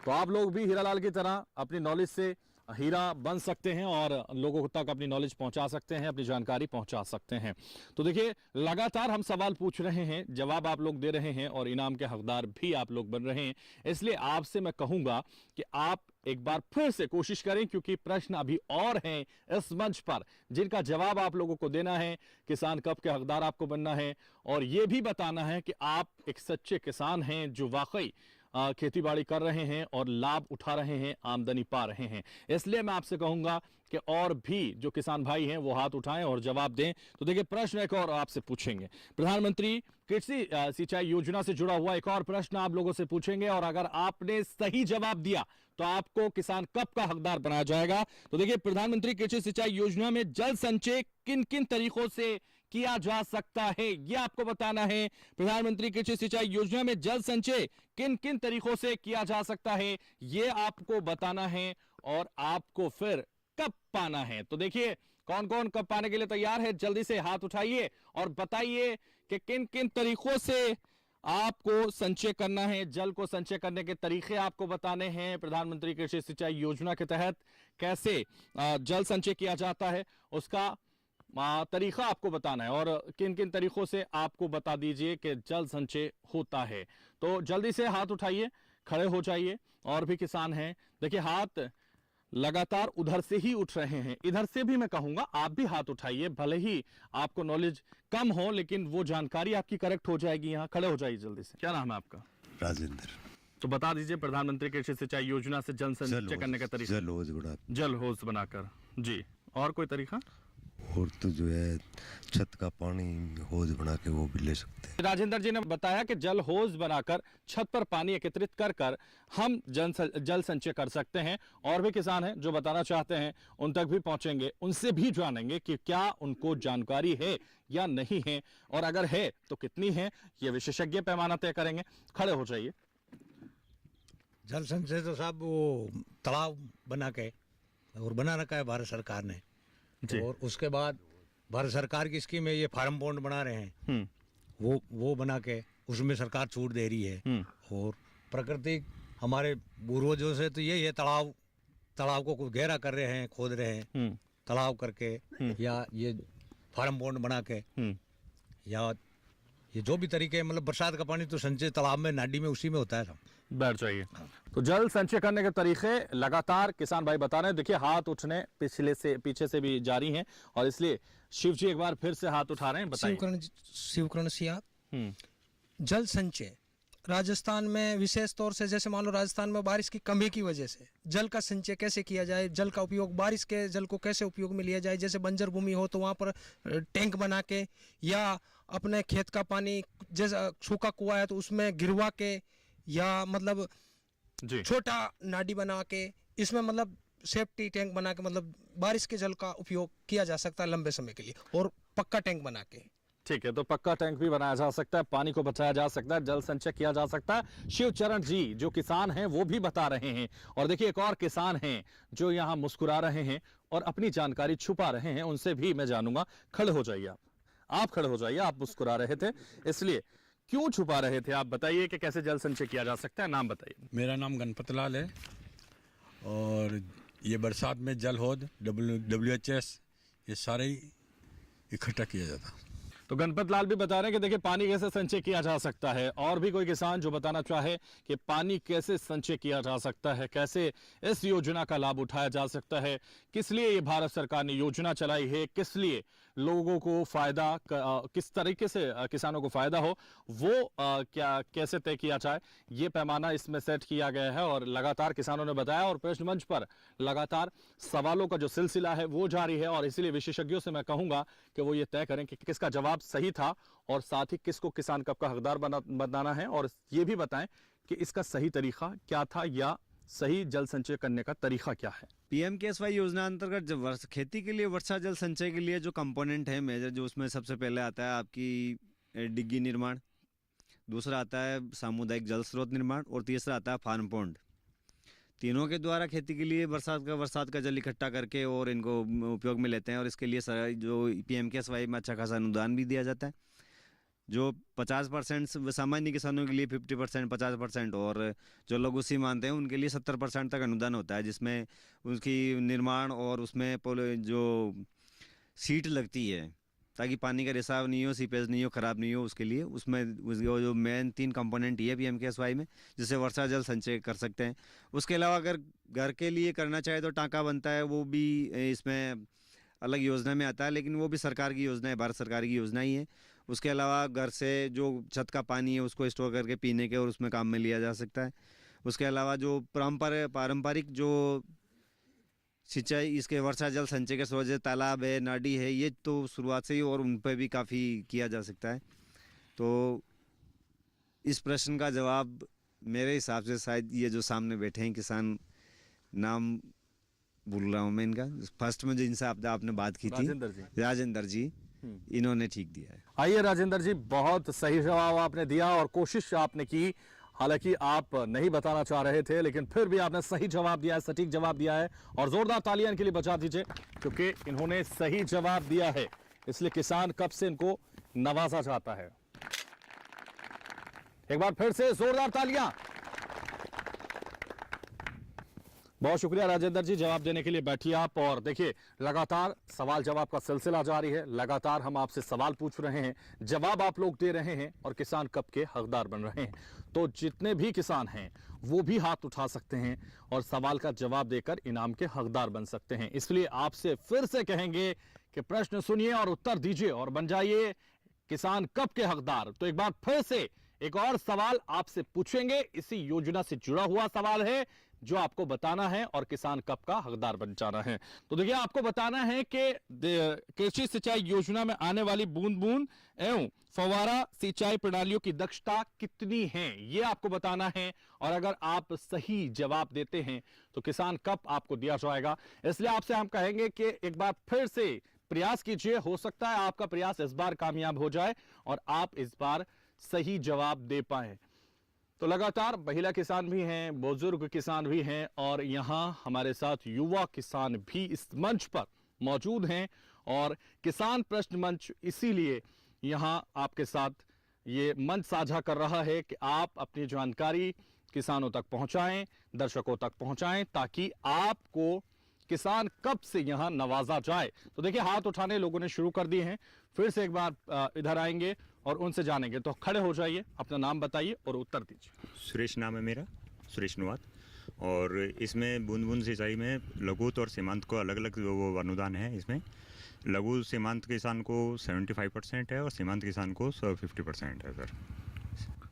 तो आप लोग भी हीरालाल की तरह अपनी नॉलेज से हीरा बन सकते हैं और लोगों तक अपनी नॉलेज पहुंचा सकते हैं, अपनी जानकारी पहुंचा सकते हैं। तो देखिए, लगातार हम सवाल पूछ रहे हैं, जवाब आप लोग दे रहे हैं और इनाम के हकदार भी आप लोग बन रहे हैं। इसलिए आपसे मैं कहूंगा कि आप एक बार फिर से कोशिश करें, क्योंकि प्रश्न अभी और हैं इस मंच पर जिनका जवाब आप लोगों को देना है। किसान कप के हकदार आपको बनना है और यह भी बताना है कि आप एक सच्चे किसान हैं जो वाकई खेती बाड़ी कर रहे हैं और लाभ उठा रहे हैं, आमदनी पा रहे हैं। इसलिए मैं आपसे कहूंगा कि और भी जो किसान भाई हैं वो हाथ उठाएं और जवाब दें। तो देखिए, प्रश्न एक और आपसे पूछेंगे, प्रधानमंत्री कृषि सिंचाई योजना से जुड़ा हुआ एक और प्रश्न आप लोगों से पूछेंगे, और अगर आपने सही जवाब दिया तो आपको किसान कप का हकदार बनाया जाएगा। तो देखिए, प्रधानमंत्री कृषि सिंचाई योजना में जल संचय किन किन तरीकों से किया जा सकता है, ये आपको बताना है। प्रधानमंत्री कृषि सिंचाई योजना में जल संचय किन किन तरीकों से किया जा सकता है, ये आपको बताना है और आपको फिर कब पाना है। तो देखिए कौन कौन कब पाने के लिए तैयार है, जल्दी से हाथ उठाइए और बताइए कि किन किन तरीकों से आपको संचय करना है। जल को संचय करने के तरीके आपको बताने हैं। प्रधानमंत्री कृषि सिंचाई योजना के तहत कैसे जल संचय किया जाता है उसका तरीका आपको बताना है और किन किन तरीकों से आपको बता दीजिए कि जल संचय होता है। तो जल्दी से हाथ उठाइए, खड़े हो जाइए। और भी किसान हैं, देखिए हाथ लगातार उधर से ही उठ रहे हैं, इधर से भी मैं कहूंगा आप भी हाथ उठाइए, भले ही आपको नॉलेज कम हो लेकिन वो जानकारी आपकी करेक्ट हो जाएगी। यहाँ खड़े हो जाइए जल्दी से। क्या नाम है आपका? राजेंद्र। तो बता दीजिए प्रधानमंत्री कृषि सिंचाई योजना से जल संचय करने का तरीका। जल होज बनाकर जी, और कोई तरीका? और तो जो है छत का पानी होज बना के वो भी ले सकते हैं। राजेंद्र जी ने बताया कि जल होज बनाकर छत पर पानी एकत्रित कर कर हम जल संचय कर सकते हैं। और भी किसान हैं जो बताना चाहते हैं, उन तक भी पहुंचेंगे, उनसे भी जानेंगे कि क्या उनको जानकारी है या नहीं है, और अगर है तो कितनी है, ये विशेषज्ञ पैमाना तय करेंगे। खड़े हो जाइए। जल संचय तो साहब वो तालाब बना के और बना रखा है भारत सरकार ने, और उसके बाद भारत सरकार की स्कीम है, ये फार्म पॉन्ड बना रहे हैं, वो बना के उसमें सरकार छूट दे रही है। और प्राकृतिक हमारे पूर्वजों से तो यही है, तालाब को गहरा कर रहे हैं, खोद रहे हैं तालाब करके, या ये फार्म पॉन्ड बना के, या ये जो भी तरीके, मतलब बरसात का पानी तो संचय तालाब में, नाडी में, उसी में होता है। बैठ जाइए। तो जल संचय करने के तरीके लगातार किसान भाई बता रहे हैं। देखिए हाथ उठने पीछे से भी जारी हैं और इसलिए शिव जी एक बार फिर से हाथ उठा रहे हैं। बताइए। शिवकरण सिया। जल संचय राजस्थान में विशेष तौर से, जैसे मान लो राजस्थान में बारिश की कमी की वजह से जल का संचय कैसे किया जाए, जल का उपयोग, बारिश के जल को कैसे उपयोग में लिया जाए। जैसे बंजर भूमि हो तो वहाँ पर टैंक बना के, या अपने खेत का पानी जैसे सूखा कुआं है तो उसमें गिरवा के, या मतलब छोटा नाडी बना के, इसमें मतलब सेफ्टी टैंक बना के, मतलब बारिश के जल का उपयोग किया जा सकता है लंबे समय के लिए, और पक्का टैंक बना के। ठीक है, तो पक्का टैंक भी बनाया जा सकता है, पानी को बचाया जा सकता है, जल संचय किया जा सकता है। शिवचरण जी जो किसान हैं वो भी बता रहे हैं। और देखिए एक और किसान हैं जो यहाँ मुस्कुरा रहे हैं और अपनी जानकारी छुपा रहे हैं, उनसे भी मैं जानूंगा। खड़े हो जाइए। आप खड़े हो जाइए। आप मुस्कुरा रहे थे, इसलिए क्यों छुपा रहे थे? आप बताइए कि कैसे जल संचय किया जा सकता है। नाम बताइए। मेरा नाम गणपत लाल है, और ये बरसात में जल होद WHS ये सारे इकट्ठा किया जाता। तो गणपत लाल भी बता रहे हैं कि देखिए पानी कैसे संचय किया जा सकता है। और भी कोई किसान जो बताना चाहे कि पानी कैसे संचय किया जा सकता है, कैसे इस योजना का लाभ उठाया जा सकता है, किस लिए ये भारत सरकार ने योजना चलाई है, किस लिए लोगों को फायदा, किस तरीके से किसानों को फायदा हो, वो क्या कैसे तय किया जाए, ये पैमाना इसमें सेट किया गया है। और लगातार किसानों ने बताया, और प्रश्न मंच पर लगातार सवालों का जो सिलसिला है वो जारी है। और इसीलिए विशेषज्ञों से मैं कहूंगा कि वो ये तय करें कि किसका जवाब सही था, और साथ ही किसको किसान कप का हकदार बनाना है, और ये भी बताएं कि इसका सही तरीका क्या था, या सही जल संचय करने का तरीका क्या है। PMKSY योजना अंतर्गत खेती के लिए वर्षा जल संचय के लिए जो कंपोनेंट है मेजर, जो उसमें सबसे पहले आता है आपकी डिग्गी निर्माण, दूसरा आता है सामुदायिक जल स्रोत निर्माण, और तीसरा आता है फार्म पॉन्ड। तीनों के द्वारा खेती के लिए बरसात का जल इकट्ठा करके और इनको उपयोग में लेते हैं। और इसके लिए जो PMKSY में अच्छा खासा अनुदान भी दिया जाता है, जो 50% सामान्य किसानों के लिए 50%, 50%, और जो लघु सीमांत हैं उनके लिए 70% तक अनुदान होता है, जिसमें उसकी निर्माण और उसमें जो सीट लगती है ताकि पानी का रिसाव नहीं हो, सीपेज नहीं हो, ख़राब नहीं हो, उसके लिए उसमें जो मेन 3 कंपोनेंट ही है PMKSY में, जिससे वर्षा जल संचय कर सकते हैं। उसके अलावा अगर घर के लिए करना चाहे तो टाँका बनता है, वो भी इसमें अलग योजना में आता है, लेकिन वो भी सरकार की योजना है, भारत सरकार की योजना ही है। उसके अलावा घर से जो छत का पानी है उसको स्टोर करके पीने के और उसमें काम में लिया जा सकता है। उसके अलावा जो पारंपरिक जो सिंचाई, इसके वर्षा जल संचय के स्रोत तालाब है, नाडी है, ये तो शुरुआत से ही, और उन पर भी काफ़ी किया जा सकता है। तो इस प्रश्न का जवाब मेरे हिसाब से शायद ये जो सामने बैठे हैं किसान, नाम भूल रहा हूँ मैं इनका, फर्स्ट में जो इनसे आपने बात की थी, राजेंद्र जी, इन्होंने ठीक दिया है। आइए राजेंद्र जी, बहुत सही जवाब आपने दिया और कोशिश आपने की, हालांकि आप नहीं बताना चाह रहे थे लेकिन फिर भी आपने सही जवाब दिया है, सटीक जवाब दिया है और जोरदार तालियां इनके लिए बजा दीजिए क्योंकि इन्होंने सही जवाब दिया है, इसलिए किसान कप से इनको नवाजा जाता है। एक बार फिर से जोरदार तालियां। बहुत शुक्रिया राजेंद्र जी, जवाब देने के लिए बैठिए आप। और देखिए, लगातार सवाल जवाब का सिलसिला जारी है, लगातार हम आपसे सवाल पूछ रहे हैं, जवाब आप लोग दे रहे हैं और किसान कप के हकदार बन रहे हैं। तो जितने भी किसान हैं वो भी हाथ उठा सकते हैं और सवाल का जवाब देकर इनाम के हकदार बन सकते हैं। इसलिए आपसे फिर से कहेंगे कि प्रश्न सुनिए और उत्तर दीजिए और बन जाइए किसान कप के हकदार। तो एक बार फिर से एक और सवाल आपसे पूछेंगे, इसी योजना से जुड़ा हुआ सवाल है जो आपको बताना है और किसान कप का हकदार बन जाना है। तो देखिए, आपको बताना है कि कृषि सिंचाई योजना में आने वाली बूंद बूंद एवं फव्वारा सिंचाई प्रणालियों की दक्षता कितनी है, ये आपको बताना है। और अगर आप सही जवाब देते हैं तो किसान कप आपको दिया जाएगा। इसलिए आपसे हम कहेंगे कि एक बार फिर से प्रयास कीजिए, हो सकता है आपका प्रयास इस बार कामयाब हो जाए और आप इस बार सही जवाब दे पाए। तो लगातार महिला किसान भी हैं, बुजुर्ग किसान भी हैं और यहां हमारे साथ युवा किसान भी इस मंच पर मौजूद हैं। और किसान प्रश्न मंच इसीलिए यहां आपके साथ ये मंच साझा कर रहा है कि आप अपनी जानकारी किसानों तक पहुंचाएं, दर्शकों तक पहुंचाएं, ताकि आपको किसान कब से यहां नवाजा जाए। तो देखिए, हाथ उठाने लोगों ने शुरू कर दिए हैं। फिर से एक बार इधर आएंगे और उनसे जानेंगे। तो खड़े हो जाइए, अपना नाम बताइए और उत्तर दीजिए। सुरेश नाम है मेरा, सुरेश नुवात। और इसमें बूंद बूंद सिंचाई में लघु और सीमांत को अलग अलग वो अनुदान है। इसमें लघु सीमांत किसान को 75% है और सीमांत किसान को 50% है सर।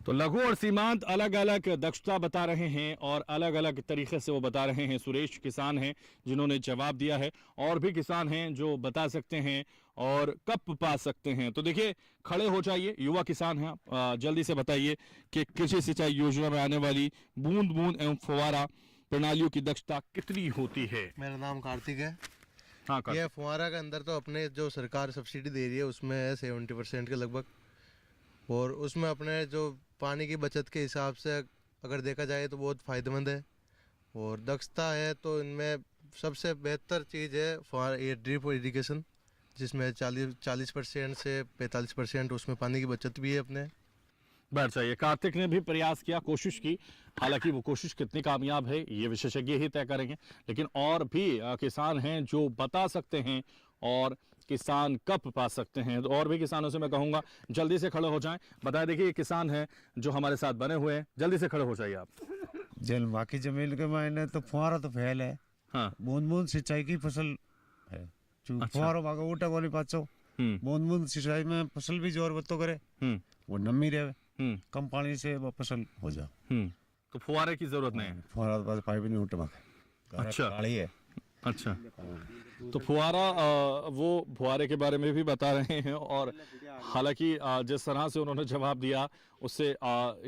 तो लघु और सीमांत अलग अलग दक्षता बता रहे हैं और अलग अलग तरीके से वो बता रहे हैं। सुरेश किसान हैं जिन्होंने जवाब दिया है, और भी किसान हैं जो बता सकते हैं और कब पा सकते हैं। तो देखिए, खड़े हो जाइए, युवा किसान हैं आप, जल्दी से बताइए कि कृषि सिंचाई योजना में आने वाली बूंद बूंद एवं फव्वारा प्रणालियों की दक्षता कितनी होती है। मेरा नाम कार्तिक है। हाँ, ये फुहारा के अंदर तो अपने जो सरकार सब्सिडी दे रही है उसमें है 70% के लगभग, और उसमें अपने जो पानी की बचत के हिसाब से अगर देखा जाए तो बहुत फ़ायदेमंद है। और दक्षता है तो इनमें सबसे बेहतर चीज़ है फुहारा, ये ड्रिप इरिगेशन, जिसमें 40% से 45% उसमें पानी की बचत भी है अपने। बैठ जाइए। कार्तिक ने भी प्रयास किया, कोशिश की, हालांकि वो कोशिश कितनी कामयाब है ये विशेषज्ञ ही तय करेंगे। लेकिन और भी किसान हैं जो बता सकते हैं और किसान कब पा सकते हैं। तो और भी किसानों से मैं कहूंगा जल्दी से खड़े हो जाएं, बताएं। देखिए, ये किसान हैं जो हमारे साथ बने हुए हैं, जल्दी से खड़े हो जाइए आप। जल बाकी जमीन के मायने तो फुहारा तो फैल है। हाँ, बूंद बूंद सिंचाई की फसल है। फुहारो भागा उल्टा बोली 500। बूंद बूंद सिंचाई में फसल भी जोर बत्तो करे, वो नमी रहे, कम पानी से वो फसल हो जा। तो फुहारे की जरूरत नहीं है। फुहारा तो पास पाइप नहीं उठा। अच्छा, काली है। अच्छा, तो फुहारा, वो फुहारे के बारे में भी बता रहे हैं। और हालांकि जिस तरह से उन्होंने जवाब दिया उससे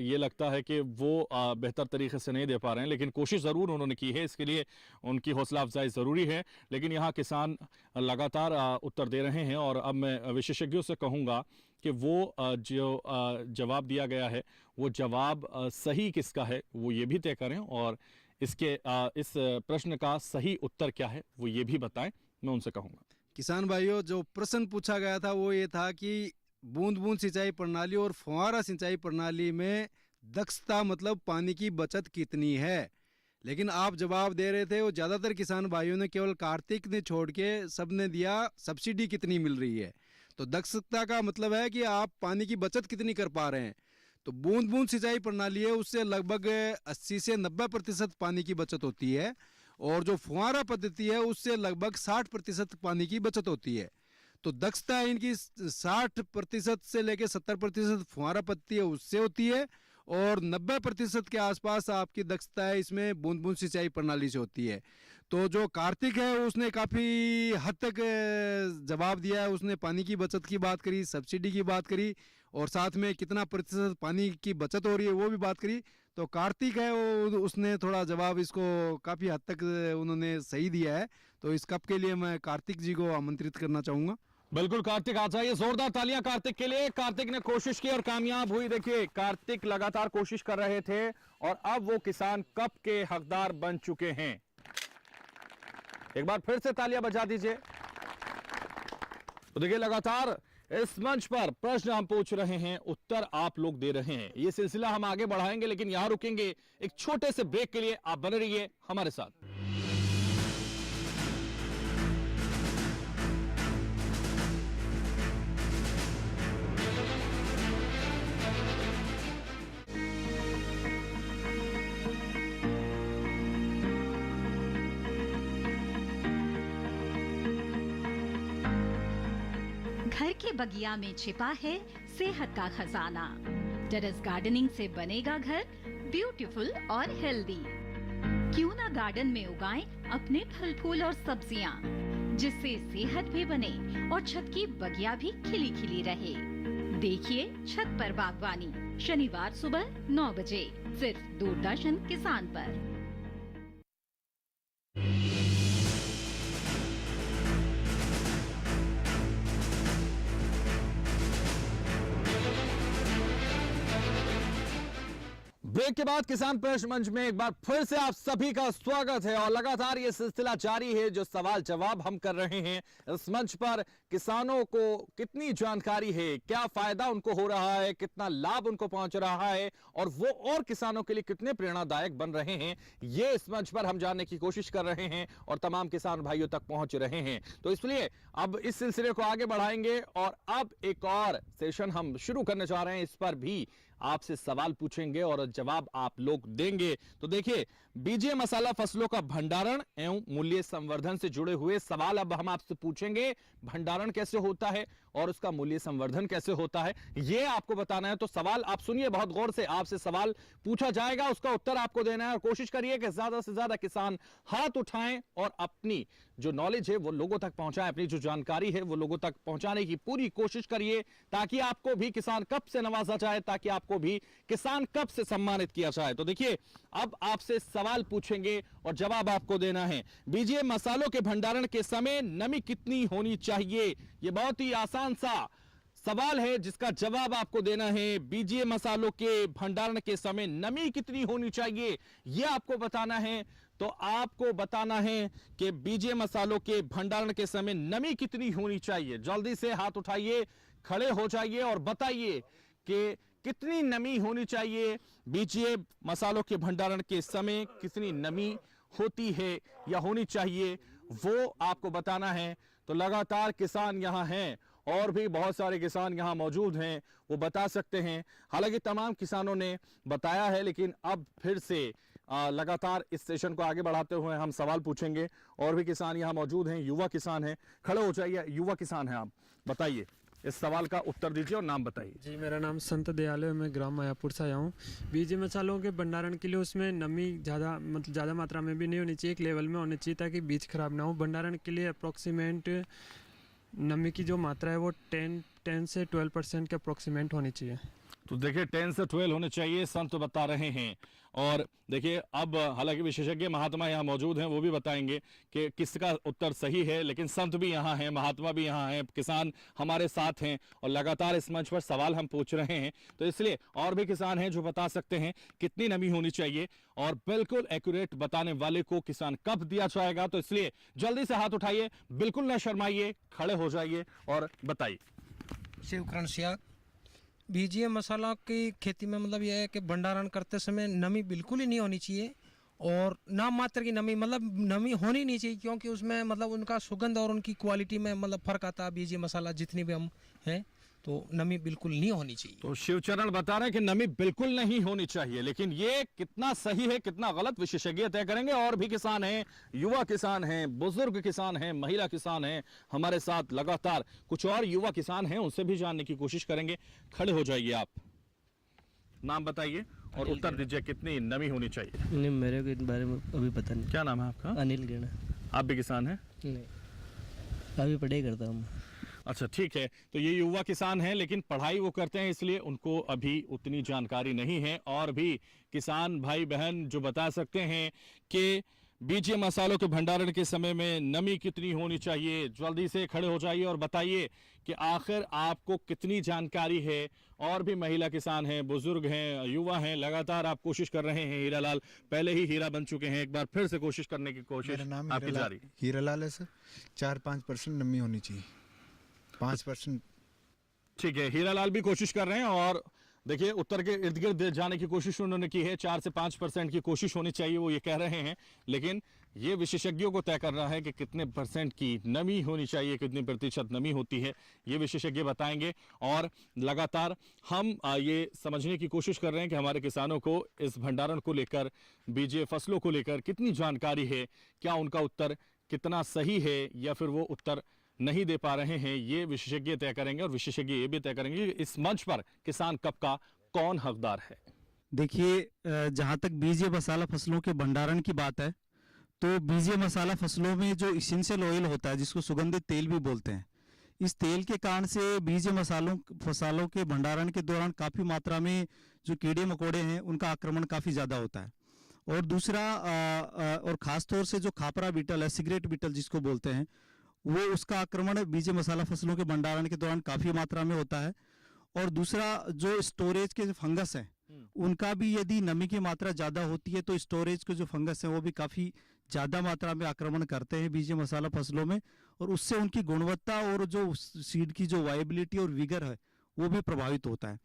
ये लगता है कि वो बेहतर तरीके से नहीं दे पा रहे हैं, लेकिन कोशिश ज़रूर उन्होंने की है, इसके लिए उनकी हौसला अफजाई ज़रूरी है। लेकिन यहाँ किसान लगातार उत्तर दे रहे हैं और अब मैं विशेषज्ञों से कहूँगा कि वो जो जवाब दिया गया है वो जवाब सही किसका है वो ये भी तय करें, और इसके इस प्रश्न का सही उत्तर क्या है वो ये भी बताएं, मैं उनसे कहूँगा। किसान भाइयों, जो प्रश्न पूछा गया था वो ये था कि बूंद बूंद सिंचाई प्रणाली और फुहारा सिंचाई प्रणाली में दक्षता मतलब पानी की बचत कितनी है। लेकिन आप जवाब दे रहे थे, वो ज़्यादातर किसान भाइयों ने, केवल कार्तिक ने छोड़ के सब ने दिया सब्सिडी कितनी मिल रही है। तो दक्षता का मतलब है कि आप पानी की बचत कितनी कर पा रहे हैं। तो बूंद बूंद सिंचाई प्रणाली है उससे लगभग 80 से 90% पानी की बचत होती है, और जो फुहारा पद्धति है उससे लगभग 60% पानी की बचत होती है। तो दक्षता इनकी 60% से लेकर 70% फुहारा पद्धति है उससे होती है, और 90% के आसपास आपकी दक्षता है इसमें बूंद बूंद सिंचाई प्रणाली से होती है। तो जो कार्तिक है उसने काफ़ी हद तक जवाब दिया है, उसने पानी की बचत की बात करी, सब्सिडी की बात करी, और साथ में कितना प्रतिशत पानी की बचत हो रही है वो भी बात करी। तो कार्तिक है वो, उसने थोड़ा जवाब इसको काफ़ी हद तक उन्होंने सही दिया है। तो इस कप के लिए मैं कार्तिक जी को आमंत्रित करना चाहूँगा। बिल्कुल कार्तिक, आ जाइए, जोरदार तालियां कार्तिक के लिए। कार्तिक ने कोशिश की और कामयाब हुई। देखिए कार्तिक लगातार कोशिश कर रहे थे और अब वो किसान कप के हकदार बन चुके हैं। एक बार फिर से तालियां बजा दीजिए। तो देखिए लगातार इस मंच पर प्रश्न हम पूछ रहे हैं, उत्तर आप लोग दे रहे हैं। ये सिलसिला हम आगे बढ़ाएंगे, लेकिन यहां रुकेंगे एक छोटे से ब्रेक के लिए। आप बने रहिए हमारे साथ। घर के बगिया में छिपा है सेहत का खजाना। टेरेस गार्डनिंग से बनेगा घर ब्यूटीफुल और हेल्दी। क्यों ना गार्डन में उगाएं अपने फल फूल और सब्जियां, जिससे सेहत भी बने और छत की बगिया भी खिली खिली रहे। देखिए छत पर बागवानी, शनिवार सुबह 9 बजे सिर्फ दूरदर्शन किसान पर। ब्रेक के बाद किसान प्रश्न मंच में एक बार फिर से आप सभी का स्वागत है और लगातार ये सिलसिला जारी है जो सवाल जवाब हम कर रहे हैं। इस मंच पर किसानों को कितनी जानकारी है, क्या फायदा उनको हो रहा है, कितना लाभ उनको पहुंच रहा है और वो और किसानों के लिए कितने प्रेरणादायक बन रहे हैं, ये इस मंच पर हम जानने की कोशिश कर रहे हैं और तमाम किसान भाइयों तक पहुंच रहे हैं। तो इसलिए अब इस सिलसिले को आगे बढ़ाएंगे और अब एक और सेशन हम शुरू करने जा रहे हैं। इस पर भी आपसे सवाल पूछेंगे और जवाब आप लोग देंगे। तो देखिए बीजे मसाला फसलों का भंडारण एवं मूल्य संवर्धन से जुड़े हुए सवाल अब हम आपसे पूछेंगे। भंडारण कैसे होता है और उसका मूल्य संवर्धन कैसे होता है, ये आपको बताना है। तो सवाल आप सुनिए बहुत गौर से। आपसे सवाल पूछा जाएगा, उसका उत्तर आपको देना है और कोशिश करिए कि ज्यादा से ज्यादा किसान हाथ उठाएं और अपनी जो नॉलेज है वो लोगों तक पहुंचाएं, अपनी जो जानकारी है वो लोगों तक पहुंचाने की पूरी कोशिश करिए, ताकि आपको भी किसान कप से नवाजा जाए, ताकि आपको भी किसान कप से सम्मानित किया जाए। तो देखिए अब आपसे सवाल पूछेंगे और जवाब आपको देना है। बीजे मसालों के भंडारण के समय नमी कितनी होनी चाहिए? ये बहुत ही आसान सा सवाल है जिसका जवाब आपको देना है। बीजे मसालों के भंडारण के समय नमी कितनी होनी चाहिए, यह आपको बताना है। तो आपको बताना है कि बीजे मसालों के भंडारण के समय नमी कितनी होनी चाहिए। जल्दी से हाथ उठाइए, खड़े हो जाइए और बताइए कि कितनी नमी होनी चाहिए। बीजे मसालों के भंडारण के समय कितनी नमी होती है या होनी चाहिए, वो आपको बताना है। तो लगातार किसान यहाँ हैं और भी बहुत सारे किसान यहाँ मौजूद हैं, वो बता सकते हैं। हालांकि तमाम किसानों ने बताया है, लेकिन अब फिर से लगातार इस सेशन को आगे बढ़ाते हुए हम सवाल पूछेंगे। और भी किसान यहाँ मौजूद हैं, युवा किसान हैं। खड़े हो जाइए, युवा किसान हैं आप, बताइए, इस सवाल का उत्तर दीजिए और नाम बताइए। जी, मेरा नाम संत दयाल है, मैं ग्राम मायापुर से आया हूँ। बीजे मसालों के भंडारण के लिए उसमें नमी ज़्यादा मात्रा में भी नहीं होनी चाहिए, एक लेवल में होनी चाहिए ताकि बीज खराब ना हो। भंडारण के लिए अप्रोक्सीमेट नमी की जो मात्रा है वो 10 से 12% के अप्रोक्सीमेट होनी चाहिए। तो देखिए 10 से 12 होने चाहिए, संत बता रहे हैं। और देखिए अब हालांकि विशेषज्ञ महात्मा यहाँ मौजूद हैं, वो भी बताएंगे कि किसका उत्तर सही है, लेकिन संत भी यहाँ हैं, महात्मा भी यहाँ हैं, किसान हमारे साथ हैं और लगातार इस मंच पर सवाल हम पूछ रहे हैं। तो इसलिए और भी किसान हैं जो बता सकते हैं कितनी नमी होनी चाहिए और बिल्कुल एक्यूरेट बताने वाले को किसान कब दिया जाएगा। तो इसलिए जल्दी से हाथ उठाइए, बिल्कुल न शर्माइए, खड़े हो जाइए और बताइए। शिवकरण सिया, बीजीय मसाला की खेती में मतलब यह है कि भंडारण करते समय नमी बिल्कुल ही नहीं होनी चाहिए और नाम मात्र की नमी, मतलब नमी होनी नहीं चाहिए, क्योंकि उसमें मतलब उनका सुगंध और उनकी क्वालिटी में मतलब फर्क आता है। बीजीय मसाला जितनी भी हम हैं तो नमी बिल्कुल नहीं होनी चाहिए। तो शिवचरण बता रहे हैं कि नमी बिल्कुल नहीं होनी चाहिए, लेकिन ये कितना सही है कितना गलत विशेषज्ञ तय करेंगे। और भी किसान हैं, युवा किसान हैं, बुजुर्ग किसान हैं, महिला किसान हैं हमारे साथ। लगातार कुछ और युवा किसान हैं, उनसे भी जानने की कोशिश करेंगे। खड़े हो जाइए, आप नाम बताइए और उत्तर दीजिए कितनी नमी होनी चाहिए। नहीं, मेरे को इस बारे में अभी पता नहीं। क्या नाम है आपका? अनिल गेना। आप भी किसान हैं? नहीं, अभी पढ़ाई करता हूँ। अच्छा, ठीक है। तो ये युवा किसान हैं, लेकिन पढ़ाई वो करते हैं, इसलिए उनको अभी उतनी जानकारी नहीं है। और भी किसान भाई बहन जो बता सकते हैं कि बीजे मसालों के भंडारण के समय में नमी कितनी होनी चाहिए? जल्दी से खड़े हो जाइए और बताइए कि आखिर आपको कितनी जानकारी है। और भी महिला किसान हैं, बुजुर्ग हैं, युवा हैं, लगातार आप कोशिश कर रहे हैं। हीरालाल पहले ही हीरा बन चुके हैं, एक बार फिर से कोशिश करने की कोशिश आपकी जारी। हीरालाल है सर। 4-5% नमी होनी चाहिए, 5%। ठीक है, हीरालाल भी कोशिश कर रहे हैं और देखिए उत्तर के इर्द गिर्द जाने की कोशिश उन्होंने की है। 4 से 5% की कोशिश होनी चाहिए, वो ये कह रहे हैं, लेकिन ये विशेषज्ञों को तय करना है कि कितने % की नमी होनी चाहिए, कितनी प्रतिशत नमी होती है, ये विशेषज्ञ बताएंगे। और लगातार हम ये समझने की कोशिश कर रहे हैं कि हमारे किसानों को इस भंडारण को लेकर, बीजे फसलों को लेकर कितनी जानकारी है, क्या उनका उत्तर कितना सही है या फिर वो उत्तर नहीं दे पा रहे हैं, ये विशेषज्ञ तय करेंगे। और विशेषज्ञ ये भी तय करेंगे कि इस मंच पर किसान कप का कौन हकदार है। देखिए, जहां तक बीज मसाला फसलों के भंडारण की बात है, तो बीज मसाला फसलों में जो इसेंशियल ऑयल होता है, जिसको सुगंधित तेल भी बोलते हैं, इस तेल के कारण से बीज फसलों के भंडारण के दौरान काफी मात्रा में जो कीड़े मकोड़े हैं उनका आक्रमण काफी ज्यादा होता है। और दूसरा और खासतौर से जो खापरा बीटल है, सिगरेट बीटल जिसको बोलते हैं, वो उसका आक्रमण बीज मसाला फसलों के भंडारण के दौरान काफी मात्रा में होता है। और दूसरा जो स्टोरेज के जो फंगस हैं, उनका भी यदि नमी की मात्रा ज्यादा होती है तो स्टोरेज के जो फंगस हैं वो भी काफी ज्यादा मात्रा में आक्रमण करते हैं बीज मसाला फसलों में, और उससे उनकी गुणवत्ता और जो सीड की जो वायबिलिटी और विगर है वो भी प्रभावित होता है।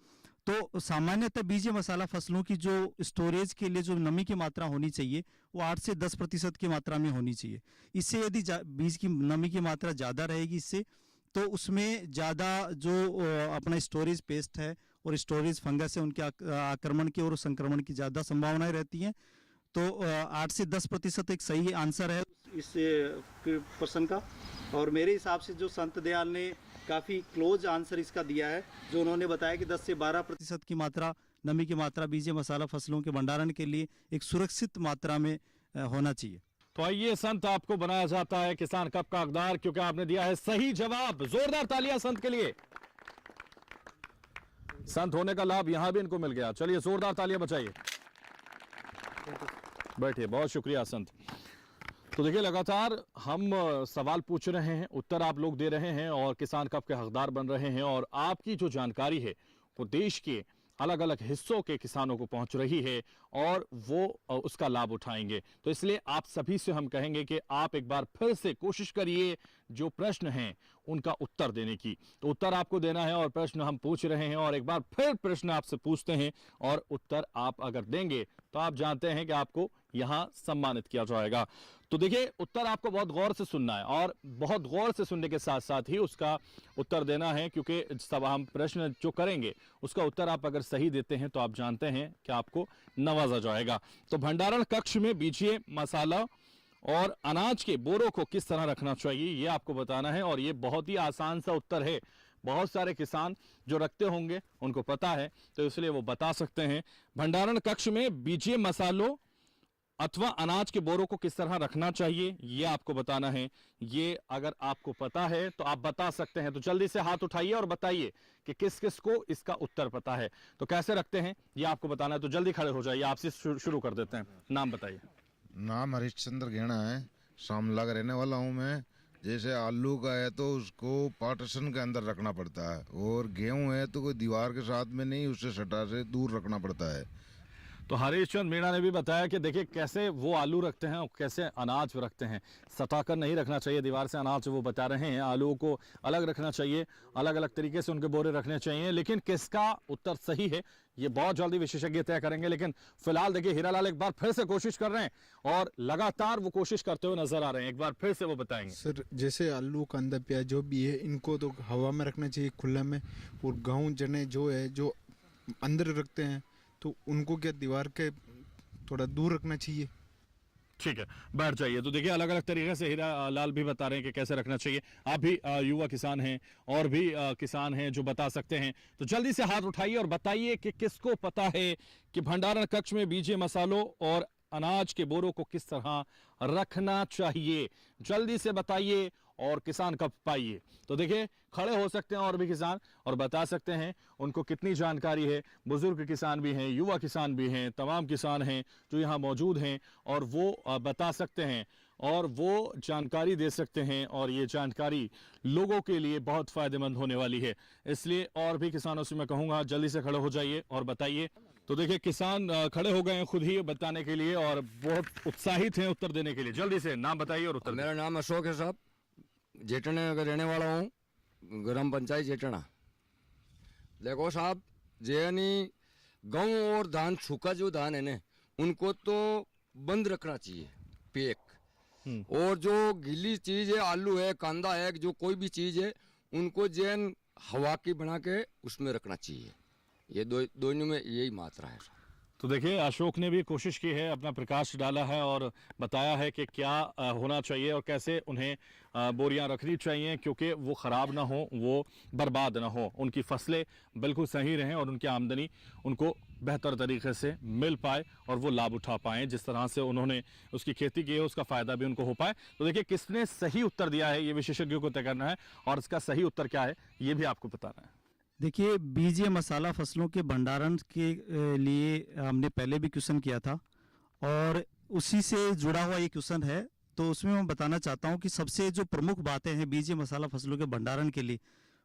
तो सामान्यतः बीज मसाला फसलों की जो स्टोरेज के लिए जो नमी की मात्रा होनी चाहिए वो 8 से 10% की मात्रा में होनी चाहिए। इससे यदि बीज की नमी की मात्रा ज़्यादा रहेगी इससे, तो उसमें ज़्यादा जो अपना स्टोरेज पेस्ट है और स्टोरेज फंगस है उनके आक्रमण की और संक्रमण की ज़्यादा संभावनाएं रहती हैं। तो 8 से 10% एक सही आंसर है इस प्रश्न का। और मेरे हिसाब से जो संत दयाल ने काफ़ी क्लोज आंसर इसका दिया है, जो उन्होंने बताया कि 10 से 12% की मात्रा नमी की मात्रा बीज मसाला फसलों के भंडारण के लिए एक सुरक्षित मात्रा में होना चाहिए। तो आइए, संत आपको बनाया जाता है किसान कप का हकदार, क्योंकि आपने दिया है सही जवाब। जोरदार तालियां संत के लिए। संत होने का लाभ यहां भी इनको मिल गया। चलिए जोरदार तालियां बजाइए। बैठिए, बहुत शुक्रिया संत। तो देखिए, लगातार हम सवाल पूछ रहे हैं, उत्तर आप लोग दे रहे हैं और किसान कप के हकदार बन रहे हैं। और आपकी जो जानकारी है वो देश के अलग अलग हिस्सों के किसानों को पहुंच रही है और वो उसका लाभ उठाएंगे। तो इसलिए आप सभी से हम कहेंगे कि आप एक बार फिर से कोशिश करिए जो प्रश्न हैं उनका उत्तर देने की। तो उत्तर आपको देना है और प्रश्न हम पूछ रहे हैं, और एक बार फिर प्रश्न आपसे पूछते हैं और उत्तर आप अगर देंगे तो आप जानते हैं कि आपको यहां सम्मानित किया जाएगा। तो देखिए, उत्तर आपको बहुत गौर से सुनना है और बहुत गौर से सुनने के साथ साथ ही उसका उत्तर देना है, क्योंकि सब हम प्रश्न जो करेंगे उसका उत्तर आप अगर सही देते हैं तो आप जानते हैं कि आपको नवाजा जाएगा। तो भंडारण कक्ष में बीजे मसाला और अनाज के बोरों को किस तरह रखना चाहिए ये आपको बताना है। और ये बहुत ही आसान सा उत्तर है, बहुत सारे किसान जो रखते होंगे उनको पता है, तो इसलिए वो बता सकते हैं। भंडारण कक्ष में बीजे मसालों अथवा अनाज के बोरों को किस तरह रखना चाहिए ये आपको बताना है। ये अगर आपको पता है तो आप बता सकते हैं। तो जल्दी से हाथ उठाइए और बताइए कि किस किस को इसका उत्तर पता है। तो कैसे रखते हैं ये आपको बताना है। तो जल्दी खड़े हो जाइए, आपसे शुरू कर देते हैं। नाम बताइए। नाम हरिश्चंद्र घेना है, शामला का रहने वाला हूँ मैं। जैसे आलू का है तो उसको पार्टीशन के अंदर रखना पड़ता है, और गेहूं है तो कोई दीवार के साथ में नहीं, उससे सटा से दूर रखना पड़ता है। तो हरीशचंद्र मीणा ने भी बताया कि देखिए कैसे वो आलू रखते हैं और कैसे अनाज रखते हैं। सटाकर नहीं रखना चाहिए दीवार से अनाज, वो बता रहे हैं। आलू को अलग रखना चाहिए, अलग अलग तरीके से उनके बोरे रखने चाहिए। लेकिन किसका उत्तर सही है ये बहुत जल्दी विशेषज्ञ तय करेंगे। लेकिन फिलहाल देखिए, हीरालाल एक बार फिर से कोशिश कर रहे हैं और लगातार वो कोशिश करते हुए नजर आ रहे हैं। एक बार फिर से वो बताएंगे। सर, जैसे आलू, कांदा, प्याज जो भी है, इनको तो हवा में रखना चाहिए, खुला में। और गेहूं, चने जो है जो अंदर रखते हैं तो उनको क्या दीवार के थोड़ा दूर रखना चाहिए। ठीक है, बैठ जाइए। तो देखिए, अलग अलग तरीके से हीरालाल भी बता रहे हैं कि कैसे रखना चाहिए। आप भी युवा किसान हैं और भी किसान हैं जो बता सकते हैं। तो जल्दी से हाथ उठाइए और बताइए कि किसको पता है कि भंडारण कक्ष में बीजे मसालों और अनाज के बोरों को किस तरह रखना चाहिए। जल्दी से बताइए और किसान कप पाइए। तो देखिए खड़े हो सकते हैं और भी किसान और बता सकते हैं उनको कितनी जानकारी है। बुजुर्ग किसान भी हैं, युवा किसान भी हैं, तमाम किसान हैं जो यहाँ मौजूद हैं और वो बता सकते हैं और वो जानकारी दे सकते हैं और ये जानकारी लोगों के लिए बहुत फायदेमंद होने वाली है। इसलिए और भी किसानों से मैं कहूँगा जल्दी से खड़े हो जाइए और बताइए। तो देखिए किसान खड़े हो गए हैं खुद ही बताने के लिए और बहुत उत्साहित हैं उत्तर देने के लिए। जल्दी से नाम बताइए और उत्तर। मेरा नाम अशोक है साहब, जेठने का रहने वाला हूँ, ग्राम पंचायत जेठना। देखो साहब, जेनी गेहूँ और धान, सूखा जो धान है ना, उनको तो बंद रखना चाहिए पैक, और जो गीली चीज़ है, आलू है, कांदा है, जो कोई भी चीज़ है, उनको जैन हवा की बना के उसमें रखना चाहिए। ये दोनों में यही मात्रा है। तो देखिए अशोक ने भी कोशिश की है, अपना प्रकाश डाला है और बताया है कि क्या होना चाहिए और कैसे उन्हें बोरियां रखनी चाहिए क्योंकि वो ख़राब ना हो, वो बर्बाद ना हो, उनकी फसलें बिल्कुल सही रहें और उनकी आमदनी उनको बेहतर तरीके से मिल पाए और वो लाभ उठा पाएँ। जिस तरह से उन्होंने उसकी खेती की है उसका फ़ायदा भी उनको हो पाए। तो देखिए किसने सही उत्तर दिया है ये विशेषज्ञों को तय करना है और इसका सही उत्तर क्या है ये भी आपको बताना है। देखिए बीज या मसाला फसलों के भंडारण के लिए हमने पहले भी क्वेश्चन किया था और उसी से जुड़ा हुआ ये क्वेश्चन है। तो उसमें मैं बताना चाहता हूँ कि सबसे जो प्रमुख बातें हैं बीज या मसाला फसलों के भंडारण के लिए,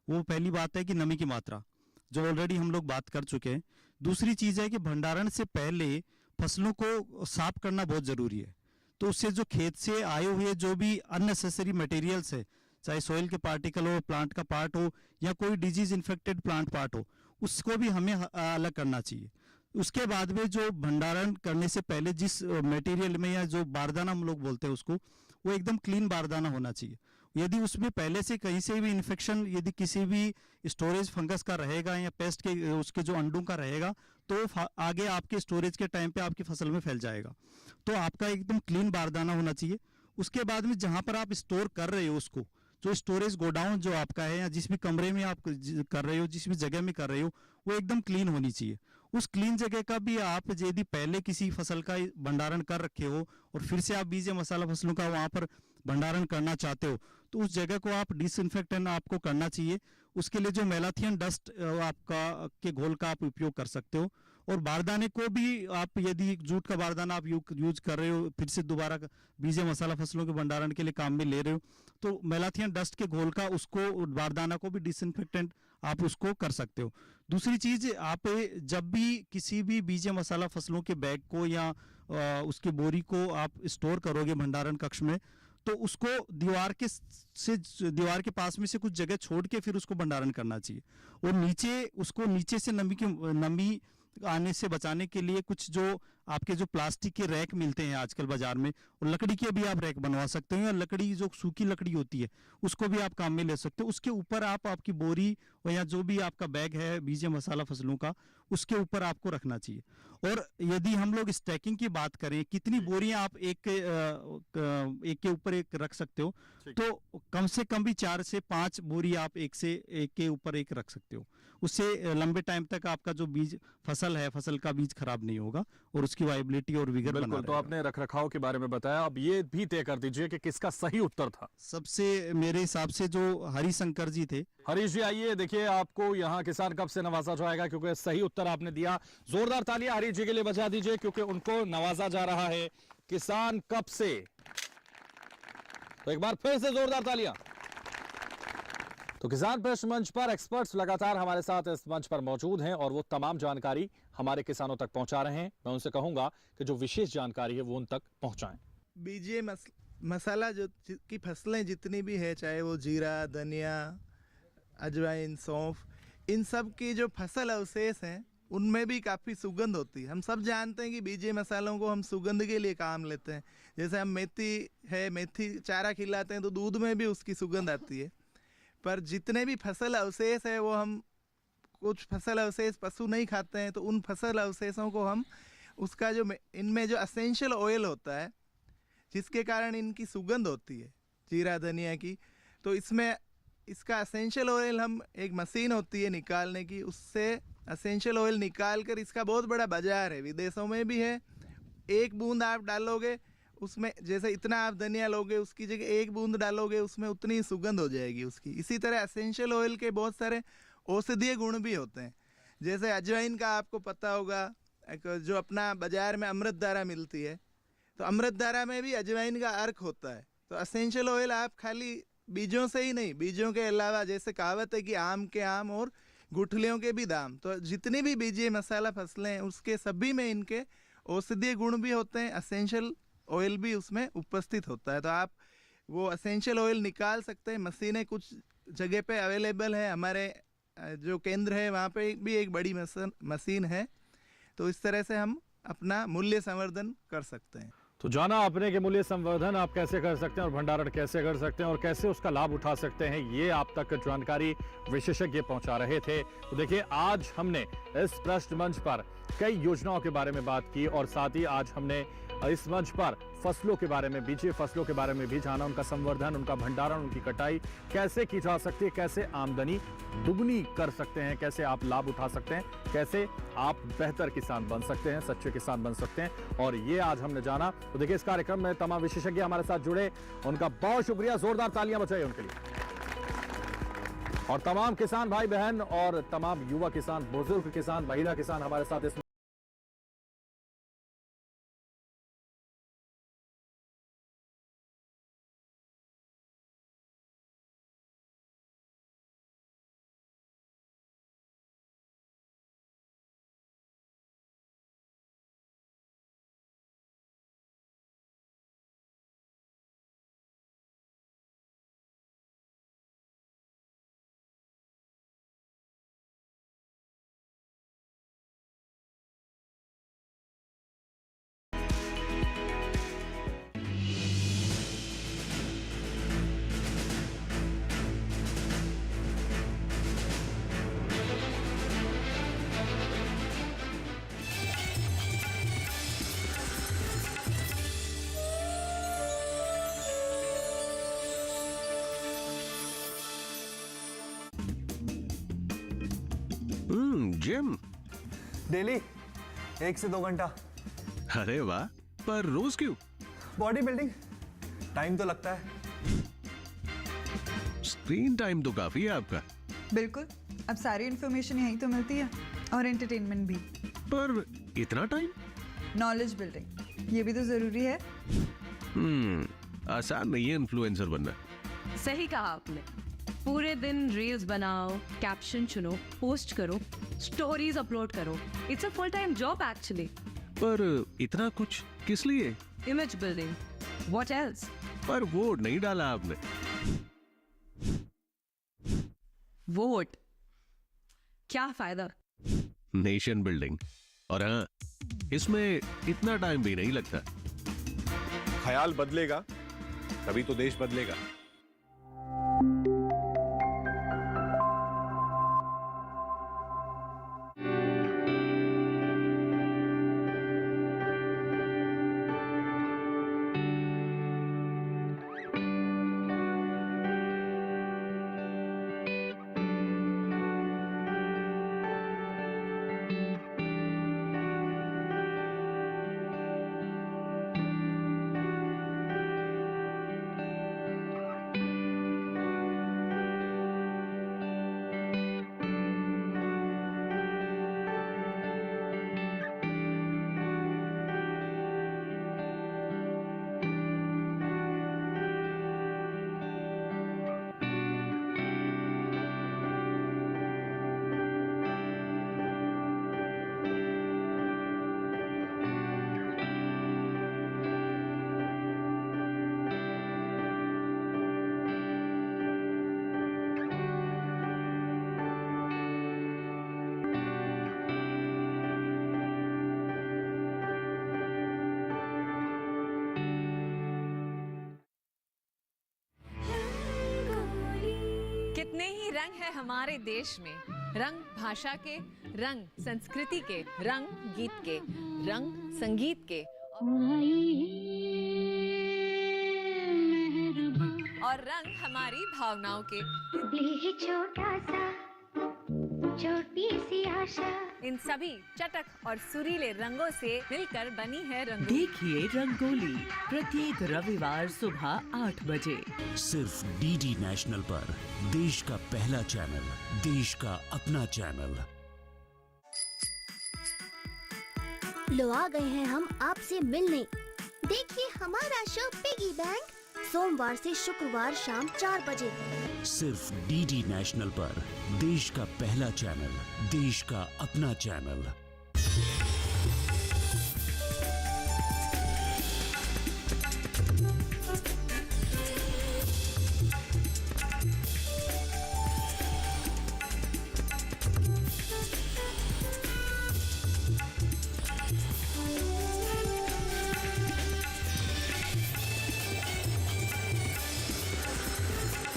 वो पहली बात है कि नमी की मात्रा, जो ऑलरेडी हम लोग बात कर चुके हैं। दूसरी चीज़ है कि भंडारण से पहले फसलों को साफ करना बहुत ज़रूरी है। तो उससे जो खेत से आए हुए जो भी अननेसेसरी मटेरियल्स है, चाहे सॉइल के पार्टिकल हो, प्लांट का पार्ट हो या कोई डिजीज इन्फेक्टेड प्लांट पार्ट हो, उसको भी हमें अलग करना चाहिए। उसके बाद में जो भंडारण करने से पहले जिस मटेरियल में या जो बारदाना हम लोग बोलते हैं उसको, वो एकदम क्लीन बारदाना होना चाहिए। यदि उसमें पहले से कहीं से भी इन्फेक्शन, यदि किसी भी स्टोरेज फंगस का रहेगा या पेस्ट के उसके जो अंडों का रहेगा, तो आगे आपके स्टोरेज के टाइम पे आपकी फसल में फैल जाएगा। तो आपका एकदम क्लीन बारदाना होना चाहिए। उसके बाद में जहाँ पर आप स्टोर कर रहे हो उसको, जो स्टोरेज गोडाउन जो आपका है या जिस भी कमरे में आप कर रहे हो, जिस भी जगह में कर रहे हो, वो एकदम क्लीन होनी चाहिए। उस क्लीन जगह का भी आप यदि पहले किसी फसल का भंडारण कर रखे हो और फिर से आप बीज या मसाला फसलों का वहाँ पर भंडारण करना चाहते हो, तो उस जगह को आप डिसइंफेक्टेंट आपको करना चाहिए। उसके लिए जो मैलाथियन डस्ट आपका के घोल का आप उपयोग कर सकते हो। और बारदाने को भी आप यदि जूट का बारदाना आप यूज कर रहे हो, फिर से दोबारा बीज या मसाला फसलों के भंडारण के लिए काम में ले रहे हो, तो मैलाथियन डस्ट के घोल का उसको बारदाना को भी डिसइंफेक्टेंट आप उसको कर सकते हो। दूसरी चीज, आप जब भी किसी भी बीज या मसाला फसलों के बैग को या उसकी बोरी को आप स्टोर करोगे भंडारण कक्ष में, तो उसको दीवार के पास में से कुछ जगह छोड़ के फिर उसको भंडारण करना चाहिए। और नीचे से नमी आने से बचाने के लिए कुछ जो आपके जो प्लास्टिक के रैक मिलते हैं आजकल बाजार में, और लकड़ी के भी आप रैक बनवा सकते हो, या लकड़ी जो सूखी लकड़ी होती है उसको भी आप काम में ले सकते हो। उसके ऊपर आप आपकी बोरी या जो भी आपका बैग है बीज या मसाला फसलों का, उसके ऊपर आपको रखना चाहिए। और यदि हम लोग स्टैकिंग की बात करें, कितनी बोरियां आप एक के ऊपर एक रख सकते हो, तो कम से कम भी 4 से 5 बोरी आप एक के ऊपर एक रख सकते हो। उससे लंबे टाइम तक आपका जो बीज फसल का बीज खराब नहीं होगा और उसकी वाइबिलिटी और विगर बना बिल्कुल। तो आपने रखरखाव के बारे में बताया, अब ये भी तय कर दीजिए कि किसका सही उत्तर था। सबसे मेरे हिसाब से जो हरिशंकर जी थे। हरीश जी आइए, देखिए आपको यहाँ किसान कप से नवाजा जाएगा क्योंकि सही उत्तर आपने दिया। जोरदार तालियां हरीश जी के लिए बजा दीजिए क्योंकि उनको नवाजा जा रहा है किसान कप से। तो एक बार फिर से जोरदार तालियां। तो किसान प्रश्न मंच पर एक्सपर्ट्स लगातार हमारे साथ इस मंच पर मौजूद हैं और वो तमाम जानकारी हमारे किसानों तक पहुंचा रहे हैं। मैं उनसे कहूंगा कि जो विशेष जानकारी है वो उन तक पहुंचाएं। बीजे मसाला जो की फसलें जितनी भी है, चाहे वो जीरा, धनिया, अजवाइन, सौंफ, इन सब की जो फसल अवशेष हैं उनमें भी काफ़ी सुगंध होती है। हम सब जानते हैं कि बीजे मसालों को हम सुगंध के लिए काम लेते हैं। जैसे हम मेथी चारा खिलाते हैं तो दूध में भी उसकी सुगंध आती है। पर जितने भी फसल अवशेष है वो हम, कुछ फसल अवशेष पशु नहीं खाते हैं, तो उन फसल अवशेषों को हम उसका जो इनमें जो एसेंशियल ऑयल होता है जिसके कारण इनकी सुगंध होती है जीरा धनिया की, तो इसमें इसका एसेंशियल ऑयल हम, एक मशीन होती है निकालने की, उससे एसेंशियल ऑयल निकाल कर, इसका बहुत बड़ा बाजार है, विदेशों में भी है। एक बूंद आप डालोगे उसमें जैसे इतना आप धनिया लोगे उसकी जगह 1 बूंद डालोगे उसमें उतनी ही सुगंध हो जाएगी उसकी। इसी तरह एसेंशियल ऑयल के बहुत सारे औषधीय गुण भी होते हैं। जैसे अजवाइन का आपको पता होगा, जो अपना बाजार में अमृतधारा मिलती है, तो अमृतधारा में भी अजवाइन का अर्क होता है। तो एसेंशियल ऑयल आप खाली बीजों से ही नहीं, बीजों के अलावा जैसे कहावत है कि आम के आम और गुठलियों के भी दाम, तो जितनी भी बीजीय मसाला फसलें हैं उसके सभी में इनके औषधीय गुण भी होते हैं, एसेंशियल ऑयल भी उसमें उपस्थित होता है। तो आप वो एसेंशियल ऑयल निकाल सकते हैं। मशीनें कुछ जगह पे अवेलेबल है, हमारे जो केंद्र है वहाँ पे भी एक बड़ी मशीन है। तो इस तरह से हम अपना मूल्य संवर्धन कर सकते हैं। तो जाना आपने कि मूल्य संवर्धन आप कैसे कर सकते हैं और भंडारण कैसे कर सकते हैं और कैसे उसका लाभ उठा सकते हैं, ये आप तक जानकारी विशेषज्ञ पहुंचा रहे थे। तो देखिए, आज हमने इस पृष्ठ मंच पर कई योजनाओं के बारे में बात की और साथ ही आज हमने इस मंच पर फसलों के बारे में, बीजीय फसलों के बारे में भी जाना, उनका संवर्धन, उनका भंडारण, उनकी कटाई कैसे की जा सकती है, कैसे आमदनी दुगनी कर सकते हैं, कैसे आप लाभ उठा सकते हैं, कैसे आप बेहतर किसान बन सकते हैं, सच्चे किसान बन सकते हैं, और ये आज हमने जाना। तो देखिए, इस कार्यक्रम में तमाम विशेषज्ञ हमारे साथ जुड़े, उनका बहुत शुक्रिया, जोरदार तालियां बजाइए उनके लिए। और तमाम किसान भाई बहन और तमाम युवा किसान, बुजुर्ग किसान, महिला किसान हमारे साथ इस जिम डेली 1 से 2 घंटा। अरे वाह, पर रोज क्यों? बॉडी बिल्डिंग, टाइम तो लगता है। स्क्रीन टाइम तो काफी है आपका। बिल्कुल, अब सारी इन्फॉर्मेशन यहीं तो मिलती है और एंटरटेनमेंट भी। पर इतना टाइम? नॉलेज बिल्डिंग, ये भी तो जरूरी है। आसान नहीं है इन्फ्लुएंसर बनना। सही कहा आपने। पूरे दिन रील्स बनाओ, कैप्शन चुनो, पोस्ट करो, स्टोरीज अपलोड करो। It's a full time job actually. पर इतना कुछ किस लिए? Image building, what else? पर वोट नहीं डाला आपने। वोट क्या फायदा? नेशन बिल्डिंग, और हाँ, इसमें इतना टाइम भी नहीं लगता। ख्याल बदलेगा तभी तो देश बदलेगा। कितने ही रंग है हमारे देश में, रंग भाषा के, रंग संस्कृति के, रंग गीत के, रंग संगीत के, और रंग हमारी भावनाओं के। छोटा सा छोटी सी आशा। इन सभी चटक और सुरीले रंगों से मिलकर बनी है रंगोली। देखिए रंगोली प्रत्येक रविवार सुबह 8 बजे सिर्फ डीडी नेशनल पर, देश का पहला चैनल, देश का अपना चैनल। लो आ गए हैं हम आपसे मिलने। देखिए हमारा शो पिगी बैंक, सोमवार से शुक्रवार शाम 4 बजे सिर्फ डीडी नेशनल पर, देश का पहला चैनल, देश का अपना चैनल।